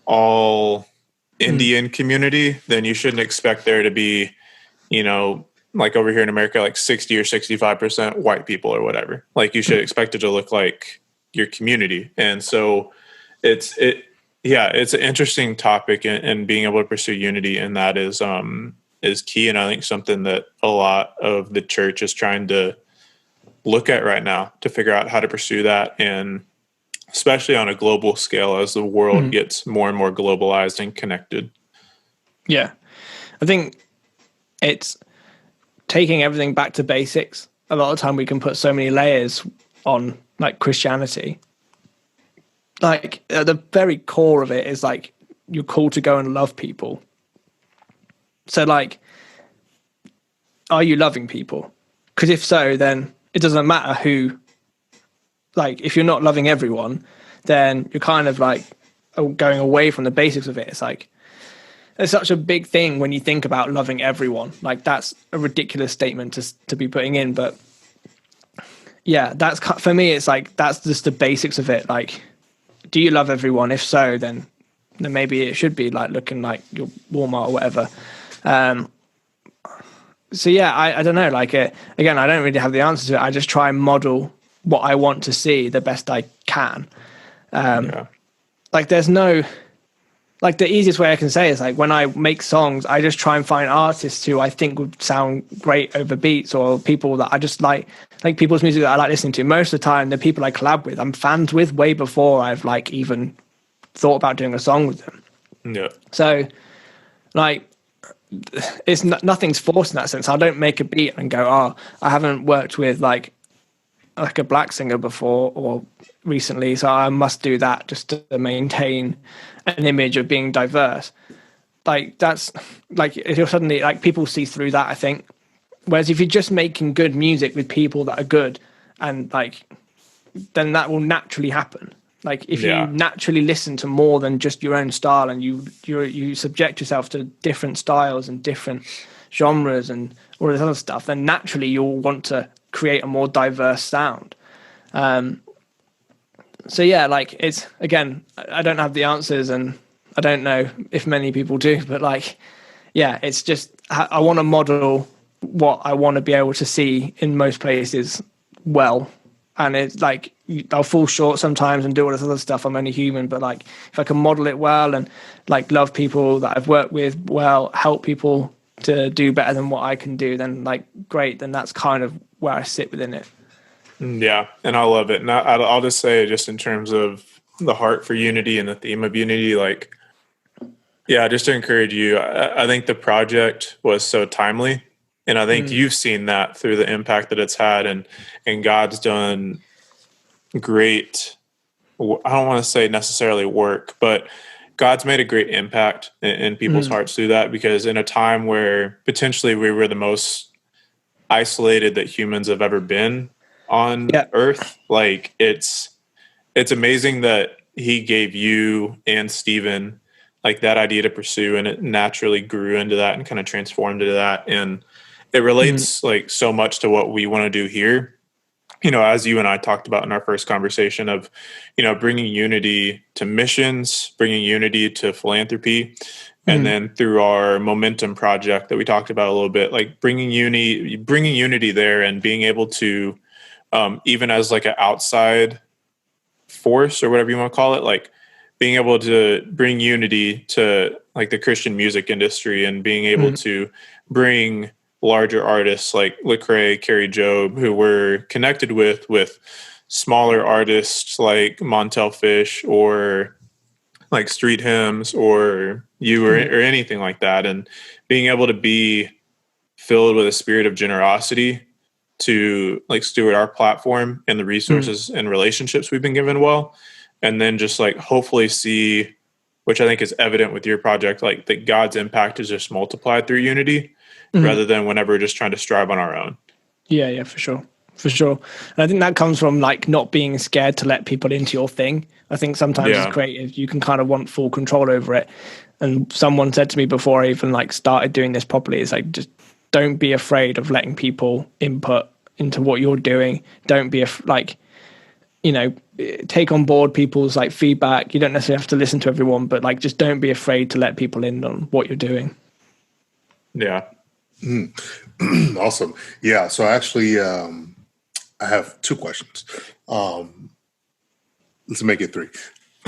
all Indian community, then you shouldn't expect there to be, you know, like over here in America, like 60 or 65% white people or whatever. Like, you should expect it to look like your community. And so it's an interesting topic, and being able to pursue unity in that is key. And I think something that a lot of the church is trying to look at right now to figure out how to pursue that. And especially on a global scale, as the world gets more and more globalized and connected. Yeah. I think it's taking everything back to basics. A lot of the time we can put so many layers on like Christianity. Like, at the very core of it is like, you're called to go and love people. So like, are you loving people? Because if so, then it doesn't matter who. Like, if you're not loving everyone, then you're kind of like going away from the basics of it. It's like, it's such a big thing when you think about loving everyone. Like, that's a ridiculous statement to be putting in. But yeah, that's, for me, it's like, that's just the basics of it. Like, do you love everyone? If so, then maybe it should be like looking like your Walmart or whatever. So yeah, I don't know. Like, again, I don't really have the answer to it. I just try and model what I want to see the best I can. Like there's no, like the easiest way I can say is like when I make songs, I just try and find artists who I think would sound great over beats, or people that I just like people's music that I like listening to. Most of the time, the people I collab with, I'm fans with way before I've like even thought about doing a song with them. Yeah. So like it's nothing's forced in that sense. I don't make a beat and go, oh, I haven't worked with like a black singer before or recently, so I must do that just to maintain an image of being diverse. Like that's like if you're suddenly like people see through that, I think. Whereas if you're just making good music with people that are good, and like then that will naturally happen. Like if you naturally listen to more than just your own style, and you subject yourself to different styles and different genres and all this other stuff, then naturally you'll want to create a more diverse sound. So yeah, like it's, again, I don't have the answers, and I don't know if many people do, but like, yeah, it's just, I want to model what I want to be able to see in most places well. And it's like, I'll fall short sometimes and do all this other stuff. I'm only human, but like, if I can model it well and like love people that I've worked with well, help people to do better than what I can do, then like, great. Then that's kind of where I sit within it. Yeah. And I love it. And I'll just say, just in terms of the heart for unity and the theme of unity, like, yeah, just to encourage you, I think the project was so timely. And I think you've seen that through the impact that it's had, and God's done great. I don't want to say necessarily work, but God's made a great impact in people's hearts through that, because in a time where potentially we were the most isolated that humans have ever been on earth, like it's amazing that he gave you and Stephen like that idea to pursue, and it naturally grew into that and kind of transformed into that. And it relates like so much to what we want to do here. You know, as you and I talked about in our first conversation of, you know, bringing unity to missions, bringing unity to philanthropy, and then through our Momentum project that we talked about a little bit, like bringing unity there, and being able to, even as like an outside force or whatever you want to call it, like being able to bring unity to like the Christian music industry, and being able to bring larger artists like Lecrae, Carrie Job, who we're connected with smaller artists like Montel Fish or like Street Hymns or you or anything like that. And being able to be filled with a spirit of generosity to like steward our platform and the resources and relationships we've been given well. And then just like hopefully see, which I think is evident with your project, like that God's impact is just multiplied through unity rather than whenever we're just trying to strive on our own. Yeah, for sure. And I think that comes from like not being scared to let people into your thing. I think sometimes as creative, you can kind of want full control over it. And someone said to me before I even like started doing this properly, is like, just don't be afraid of letting people input into what you're doing. Don't be like, you know, take on board people's like feedback. You don't necessarily have to listen to everyone, but like, just don't be afraid to let people in on what you're doing. Yeah. Awesome. Yeah. So actually, I have two questions. Let's make it three.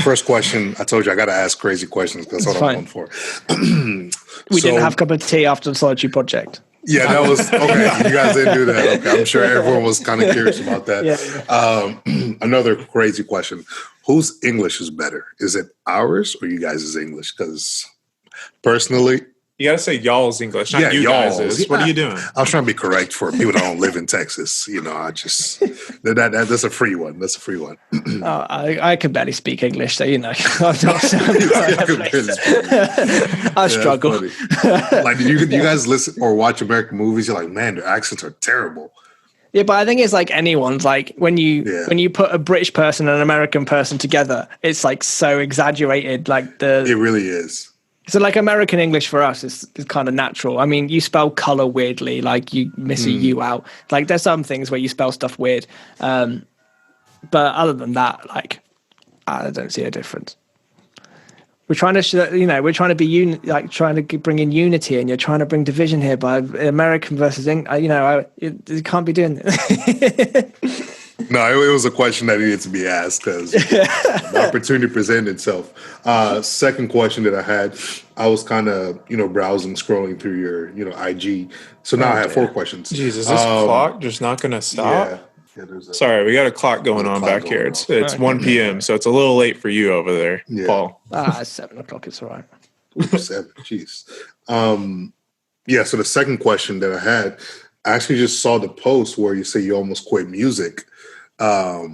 First question, I told you I got to ask crazy questions because that's what I'm going for. We didn't have a cup of tea after the Solitude Project. Yeah, that was okay. You guys didn't do that. Okay, I'm sure everyone was kind of curious about that. Another crazy question: whose English is better? Is it ours or you guys' English? Because personally, you got to say y'all's English, not you guys'. Yeah. What are you doing? I was trying to be correct for people that don't live in Texas. You know, I just that's a free one. That's a free one. I can barely speak English, so you know, I struggle. Like, do you guys listen or watch American movies? You're like, man, their accents are terrible. Yeah, but I think it's like anyone's. Like when you put a British person and an American person together, it's like so exaggerated. Like it really is. So like American English for us is kind of natural. I mean, you spell color weirdly, like you miss a U out. Like there's some things where you spell stuff weird. But other than that, like I don't see a difference. We're trying to, we're trying to be trying to bring in unity, and you're trying to bring division here by American versus English. You can't be doing it. No, it was a question that needed to be asked because the opportunity presented itself. Second question that I had, I was kind of, browsing, scrolling through your, IG. So now I have 4 questions. Jesus, this clock just not going to stop? Yeah, Sorry, we got a clock going on back here. It's 1 p.m., so it's a little late for you over there, Paul. It's 7 o'clock. It's all right. Ooh, 7, jeez. So the second question that I had, I actually just saw the post where you say you almost quit music. I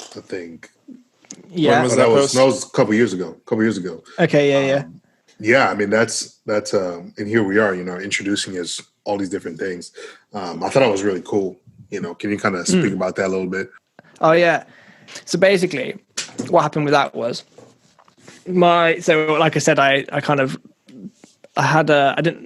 think. Yeah. When was that? That was a couple years ago. Okay. Yeah. Yeah. I mean, that's and here we are, introducing us all these different things. I thought that was really cool. Can you kind of speak about that a little bit? Oh yeah. So basically, what happened with that was like I said,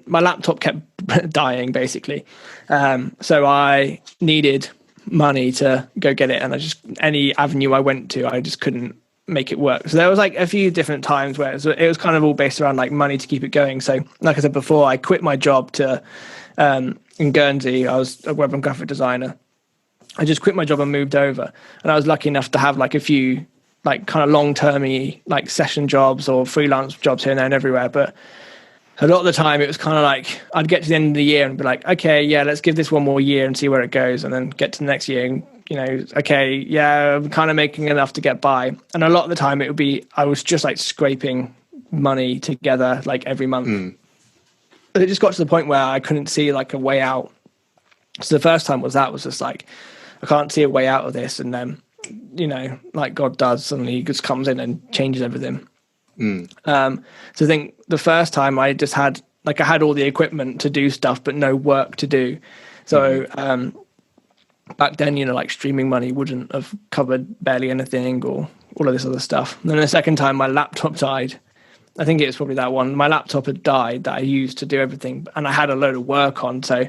my laptop kept dying basically. So I needed money to go get it, and any avenue I went to, I just couldn't make it work. So there was like a few different times where it was kind of all based around like money to keep it going. So like I said before, I quit my job in Guernsey. I was a web and graphic designer. I just quit my job and moved over, and I was lucky enough to have like a few like kind of long-termy like session jobs or freelance jobs here and there and everywhere. But a lot of the time it was kind of like I'd get to the end of the year and be like, okay, yeah, let's give this one more year and see where it goes. And then get to the next year and, okay, yeah, I'm kind of making enough to get by. And a lot of the time I was just like scraping money together like every month. But it just got to the point where I couldn't see like a way out. So the first time was just like, I can't see a way out of this. And then, like God does, suddenly he just comes in and changes everything. So I think the first time I just had I had all the equipment to do stuff, but no work to do. So back then, like streaming money wouldn't have covered barely anything or all of this other stuff. And then the second time my laptop died. I think it was probably that one. My laptop had died that I used to do everything, and I had a load of work on. So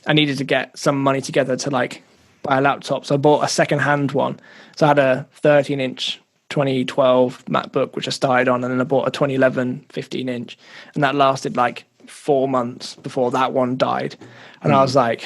I needed to get some money together to like buy a laptop. So I bought a second-hand one. So I had a 13-inch 2012 MacBook, which I started on, and then I bought a 2011 15-inch, and that lasted like 4 months before that one died. And I was like,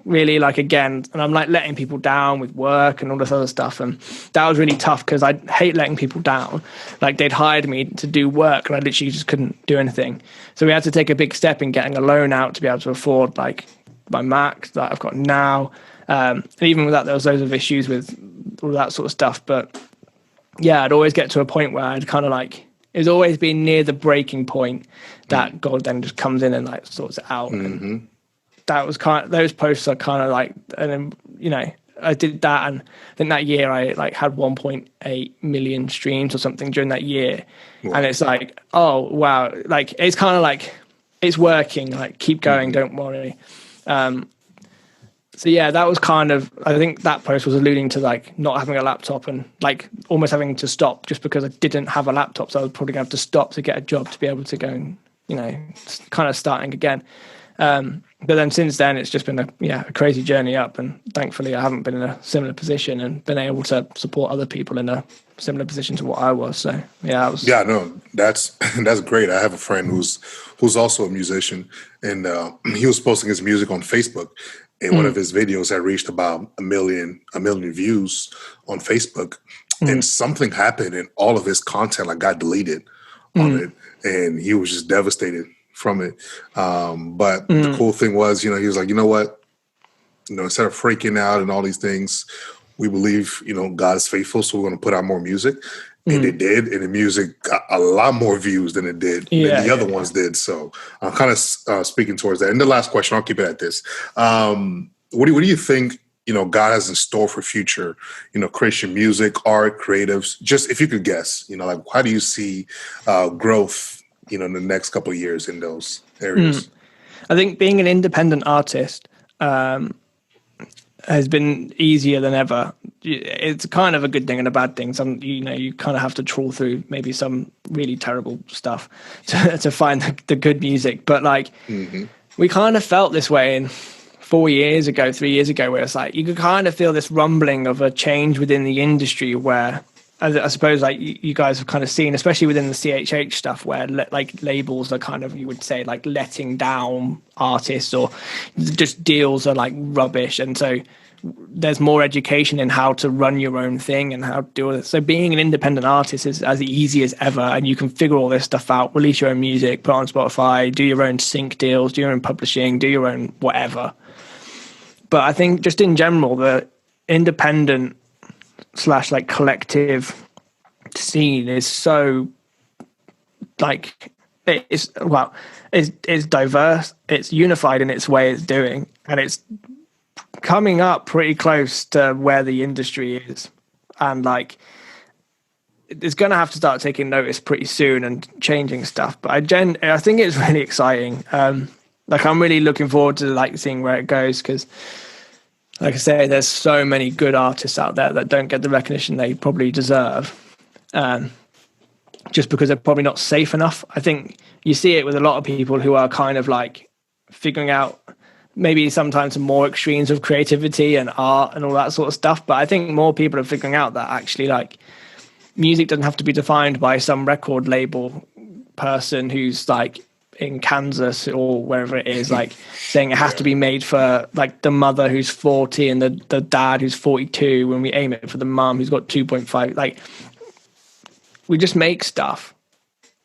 really, like again, and I'm like letting people down with work and all this other stuff, and that was really tough because I hate letting people down. Like they'd hired me to do work, and I literally just couldn't do anything. So we had to take a big step in getting a loan out to be able to afford like my Mac that I've got now. And even with that, there was loads of issues with all that sort of stuff, but yeah, I'd always get to a point where I'd kind of like, it's always been near the breaking point that God then just comes in and like sorts it out. And that was those posts are kind of like, and then, I did that. And I think that year I like had 1.8 million streams or something during that year. Wow. And it's like, oh, wow. Like, it's kind of like, it's working, like keep going, don't worry. So yeah, that was kind of, I think that post was alluding to like not having a laptop and like almost having to stop just because I didn't have a laptop. So I was probably going to have to stop to get a job to be able to go and, kind of starting again. But then since then, it's just been a crazy journey up. And thankfully I haven't been in a similar position and been able to support other people in a similar position to what I was. So yeah, that's great. I have a friend who's also a musician, and he was posting his music on Facebook. And one of his videos had reached about a million views on Facebook, and something happened, and all of his content got deleted on it, and he was just devastated from it. But the cool thing was, he was like, you know what, instead of freaking out and all these things, we believe, God is faithful, so we're going to put out more music. And it did, and the music got a lot more views than it did than the other ones did. So I'm kind of speaking towards that. And the last question, I'll keep it at this. What do you think, God has in store for future, Christian music, art, creatives? Just if you could guess, how do you see growth, in the next couple of years in those areas? I think being an independent artist has been easier than ever. It's kind of a good thing and a bad thing. You kind of have to trawl through maybe some really terrible stuff to find the good music. But we kind of felt this way in 3 years ago, where it's like, you could kind of feel this rumbling of a change within the industry where I suppose like you guys have kind of seen, especially within the CHH stuff, where like labels are kind of, you would say, like letting down artists, or just deals are like rubbish, and so there's more education in how to run your own thing and how to do it. So being an independent artist is as easy as ever, and you can figure all this stuff out, release your own music, put on Spotify, do your own sync deals, do your own publishing, do your own whatever. But I think just in general, the independent / like collective scene is so like, it's diverse, it's unified in its way it's doing, and it's coming up pretty close to where the industry is, and like it's going to have to start taking notice pretty soon and changing stuff. But I think it's really exciting. Like I'm really looking forward to like seeing where it goes, because like I say, there's so many good artists out there that don't get the recognition they probably deserve, just because they're probably not safe enough. I think you see it with a lot of people who are kind of like figuring out maybe sometimes some more extremes of creativity and art and all that sort of stuff. But I think more people are figuring out that actually like music doesn't have to be defined by some record label person who's like in Kansas or wherever it is, like saying it has to be made for like the mother who's 40 and the dad who's 42, when we aim it for the mum who's got 2.5. Like we just make stuff,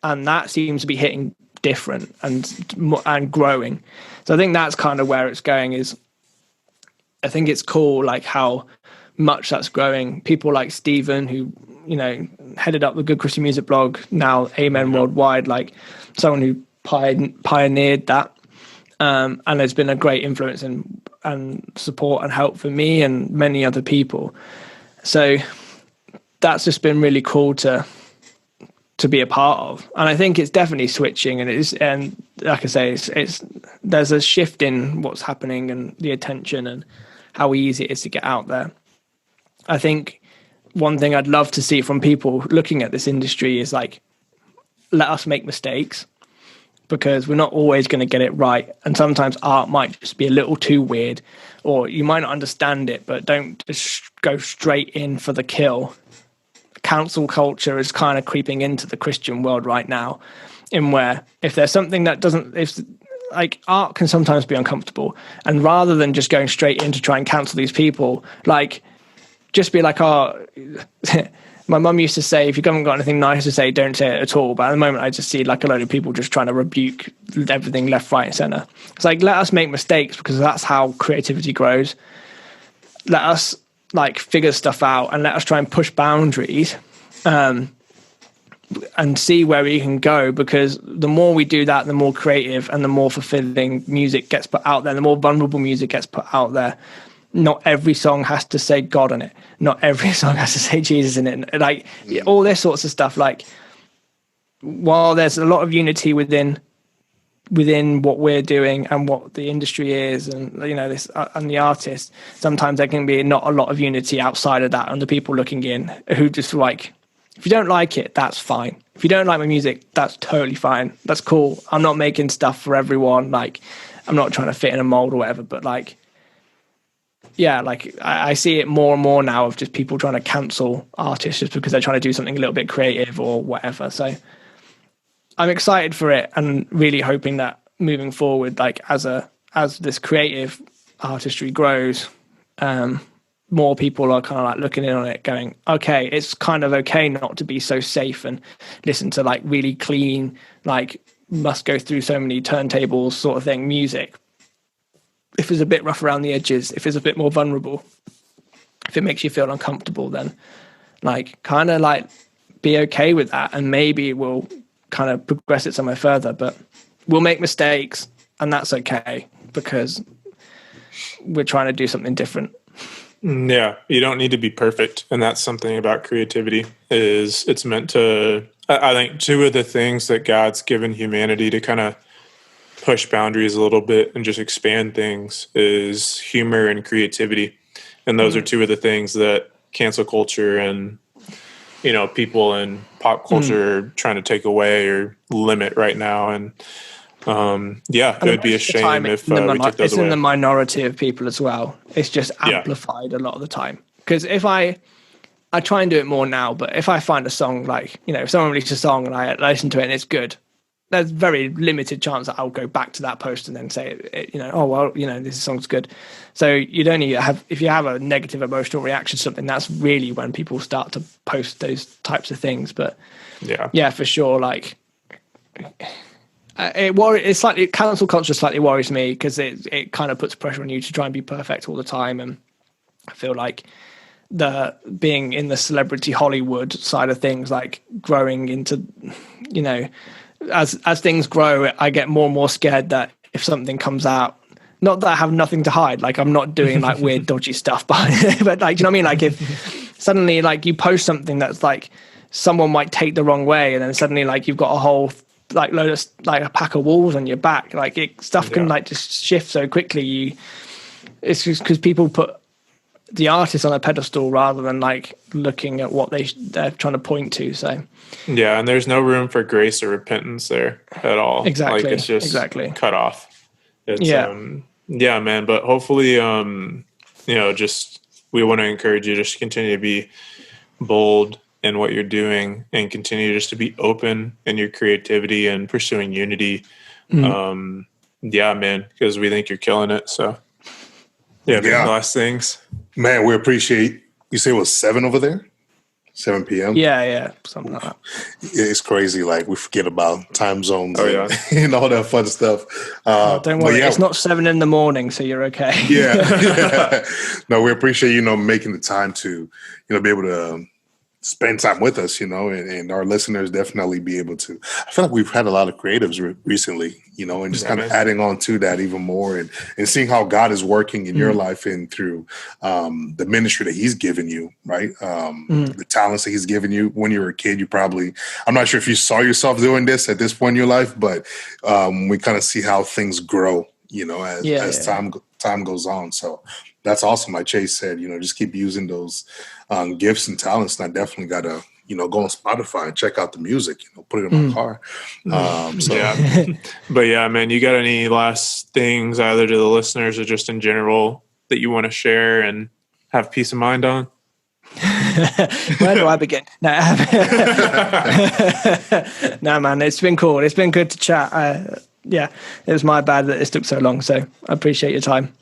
and that seems to be hitting different and growing. So I think that's kind of where it's going. Is I think it's cool like how much that's growing. People like Stephen, who headed up the Good Christian Music blog, now Amen Worldwide, like someone who pioneered that, and there's been a great influence and support and help for me and many other people. So that's just been really cool to be a part of, and I think it's definitely switching, and like I say, it's there's a shift in what's happening and the attention and how easy it is to get out there. I think one thing I'd love to see from people looking at this industry is like, let us make mistakes, because we're not always going to get it right, and sometimes art might just be a little too weird, or you might not understand it, but don't just go straight in for the kill. Cancel culture is kind of creeping into the Christian world right now, in where if there's something that doesn't, if like art can sometimes be uncomfortable, and rather than just going straight in to try and cancel these people, like just be like, oh, my mum used to say, if you haven't got anything nice to say, don't say it at all. But at the moment, I just see like a load of people just trying to rebuke everything left, right, and center. It's like, let us make mistakes, because that's how creativity grows. Let us like figure stuff out, and let us try and push boundaries, and see where we can go, because the more we do that, the more creative and the more fulfilling music gets put out there, the more vulnerable music gets put out there. Not every song has to say God in it. Not every song has to say Jesus in it. Like all this sorts of stuff. Like while there's a lot of unity within what we're doing and what the industry is, and this and the artists, sometimes there can be not a lot of unity outside of that, and the people looking in who just like, if you don't like it, that's fine. If you don't like my music, that's totally fine. That's cool. I'm not making stuff for everyone. Like I'm not trying to fit in a mold or whatever, but like, yeah, like I see it more and more now of just people trying to cancel artists just because they're trying to do something a little bit creative or whatever. So I'm excited for it, and really hoping that moving forward, like as this creative artistry grows, more people are kind of like looking in on it going, okay, it's kind of okay not to be so safe and listen to like really clean, like must go through so many turntables sort of thing music. If it's a bit rough around the edges, if it's a bit more vulnerable, if it makes you feel uncomfortable, then like kind of like be okay with that, and maybe we'll kind of progress it somewhere further. But we'll make mistakes, and that's okay, because we're trying to do something different. Yeah, you don't need to be perfect, and that's something about creativity is it's meant to, I think two of the things that God's given humanity to kind of push boundaries a little bit and just expand things is humor and creativity. And those are two of the things that cancel culture and, people in pop culture are trying to take away or limit right now. And it would be a shame if we took those away. It's in the minority of people as well. It's just amplified a lot of the time. Because if I I try and do it more now, but if I find a song, like, you know, if someone releases a song and I listen to it and it's good, there's very limited chance that I'll go back to that post and then say, you know, oh, well, you know, this song's good. So you'd only have, if you have a negative emotional reaction to something, that's really when people start to post those types of things. But yeah, for sure. Like, it's slightly, cancel culture slightly worries me because it kind of puts pressure on you to try and be perfect all the time. And I feel like the being in the celebrity Hollywood side of things, like growing into, you know, as things grow, I get more and more scared that if something comes out, not that I have nothing to hide, like I'm not doing like weird dodgy stuff behind it, but like, you know what I mean? Like if suddenly like you post something that's like someone might take the wrong way, and then suddenly like you've got a whole like load of like a pack of wolves on your back, like stuff can like just shift so quickly. It's just because people put the artist on a pedestal rather than like looking at what they're trying to point to. So yeah, and there's no room for grace or repentance there at all. Exactly. Like it's just cut off. It's, yeah, man. But hopefully, you know, just we want to encourage you just to continue to be bold in what you're doing and continue just to be open in your creativity and pursuing unity. Yeah, man, because we think you're killing it. So yeah. Last things. Man, we appreciate, you say it was 7 over there? 7 p.m.? Yeah, something like that. It's crazy. Like, we forget about time zones and all that fun stuff. Don't worry, it's not 7 a.m, so you're okay. Yeah. No, we appreciate, you know, making the time to, you know, be able to spend time with us, you know, and our listeners definitely be able to. I feel like we've had a lot of creatives recently, you know, and just kind of adding on to that even more and seeing how God is working in your life and through the ministry that he's given you, right? The talents that he's given you. When you were a kid, you probably, I'm not sure if you saw yourself doing this at this point in your life, but we kind of see how things grow, you know, as time goes on. So that's awesome. Like Chase said, you know, just keep using those gifts and talents. And I definitely got to, you know, go on Spotify and check out the music, you know, put it in my car. Yeah. But yeah, man, you got any last things either to the listeners or just in general that you want to share and have peace of mind on? Where do I begin? No, man, it's been cool. It's been good to chat. Yeah, it was my bad that this took so long. So I appreciate your time.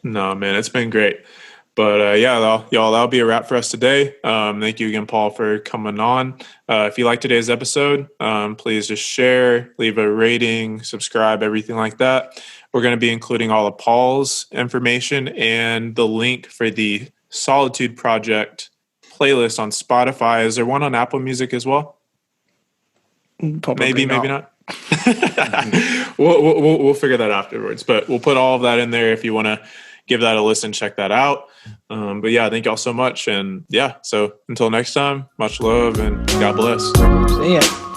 No, man, it's been great. But y'all, that'll be a wrap for us today. Thank you again, Paul, for coming on. If you like today's episode, please just share, leave a rating, subscribe, everything like that. We're going to be including all of Paul's information and the link for the Solitude Project playlist on Spotify. Is there one on Apple Music as well? Probably maybe not. We'll figure that afterwards, but we'll put all of that in there if you want to give that a listen, check that out. But yeah, thank y'all so much. And yeah, so until next time, much love and God bless. See ya.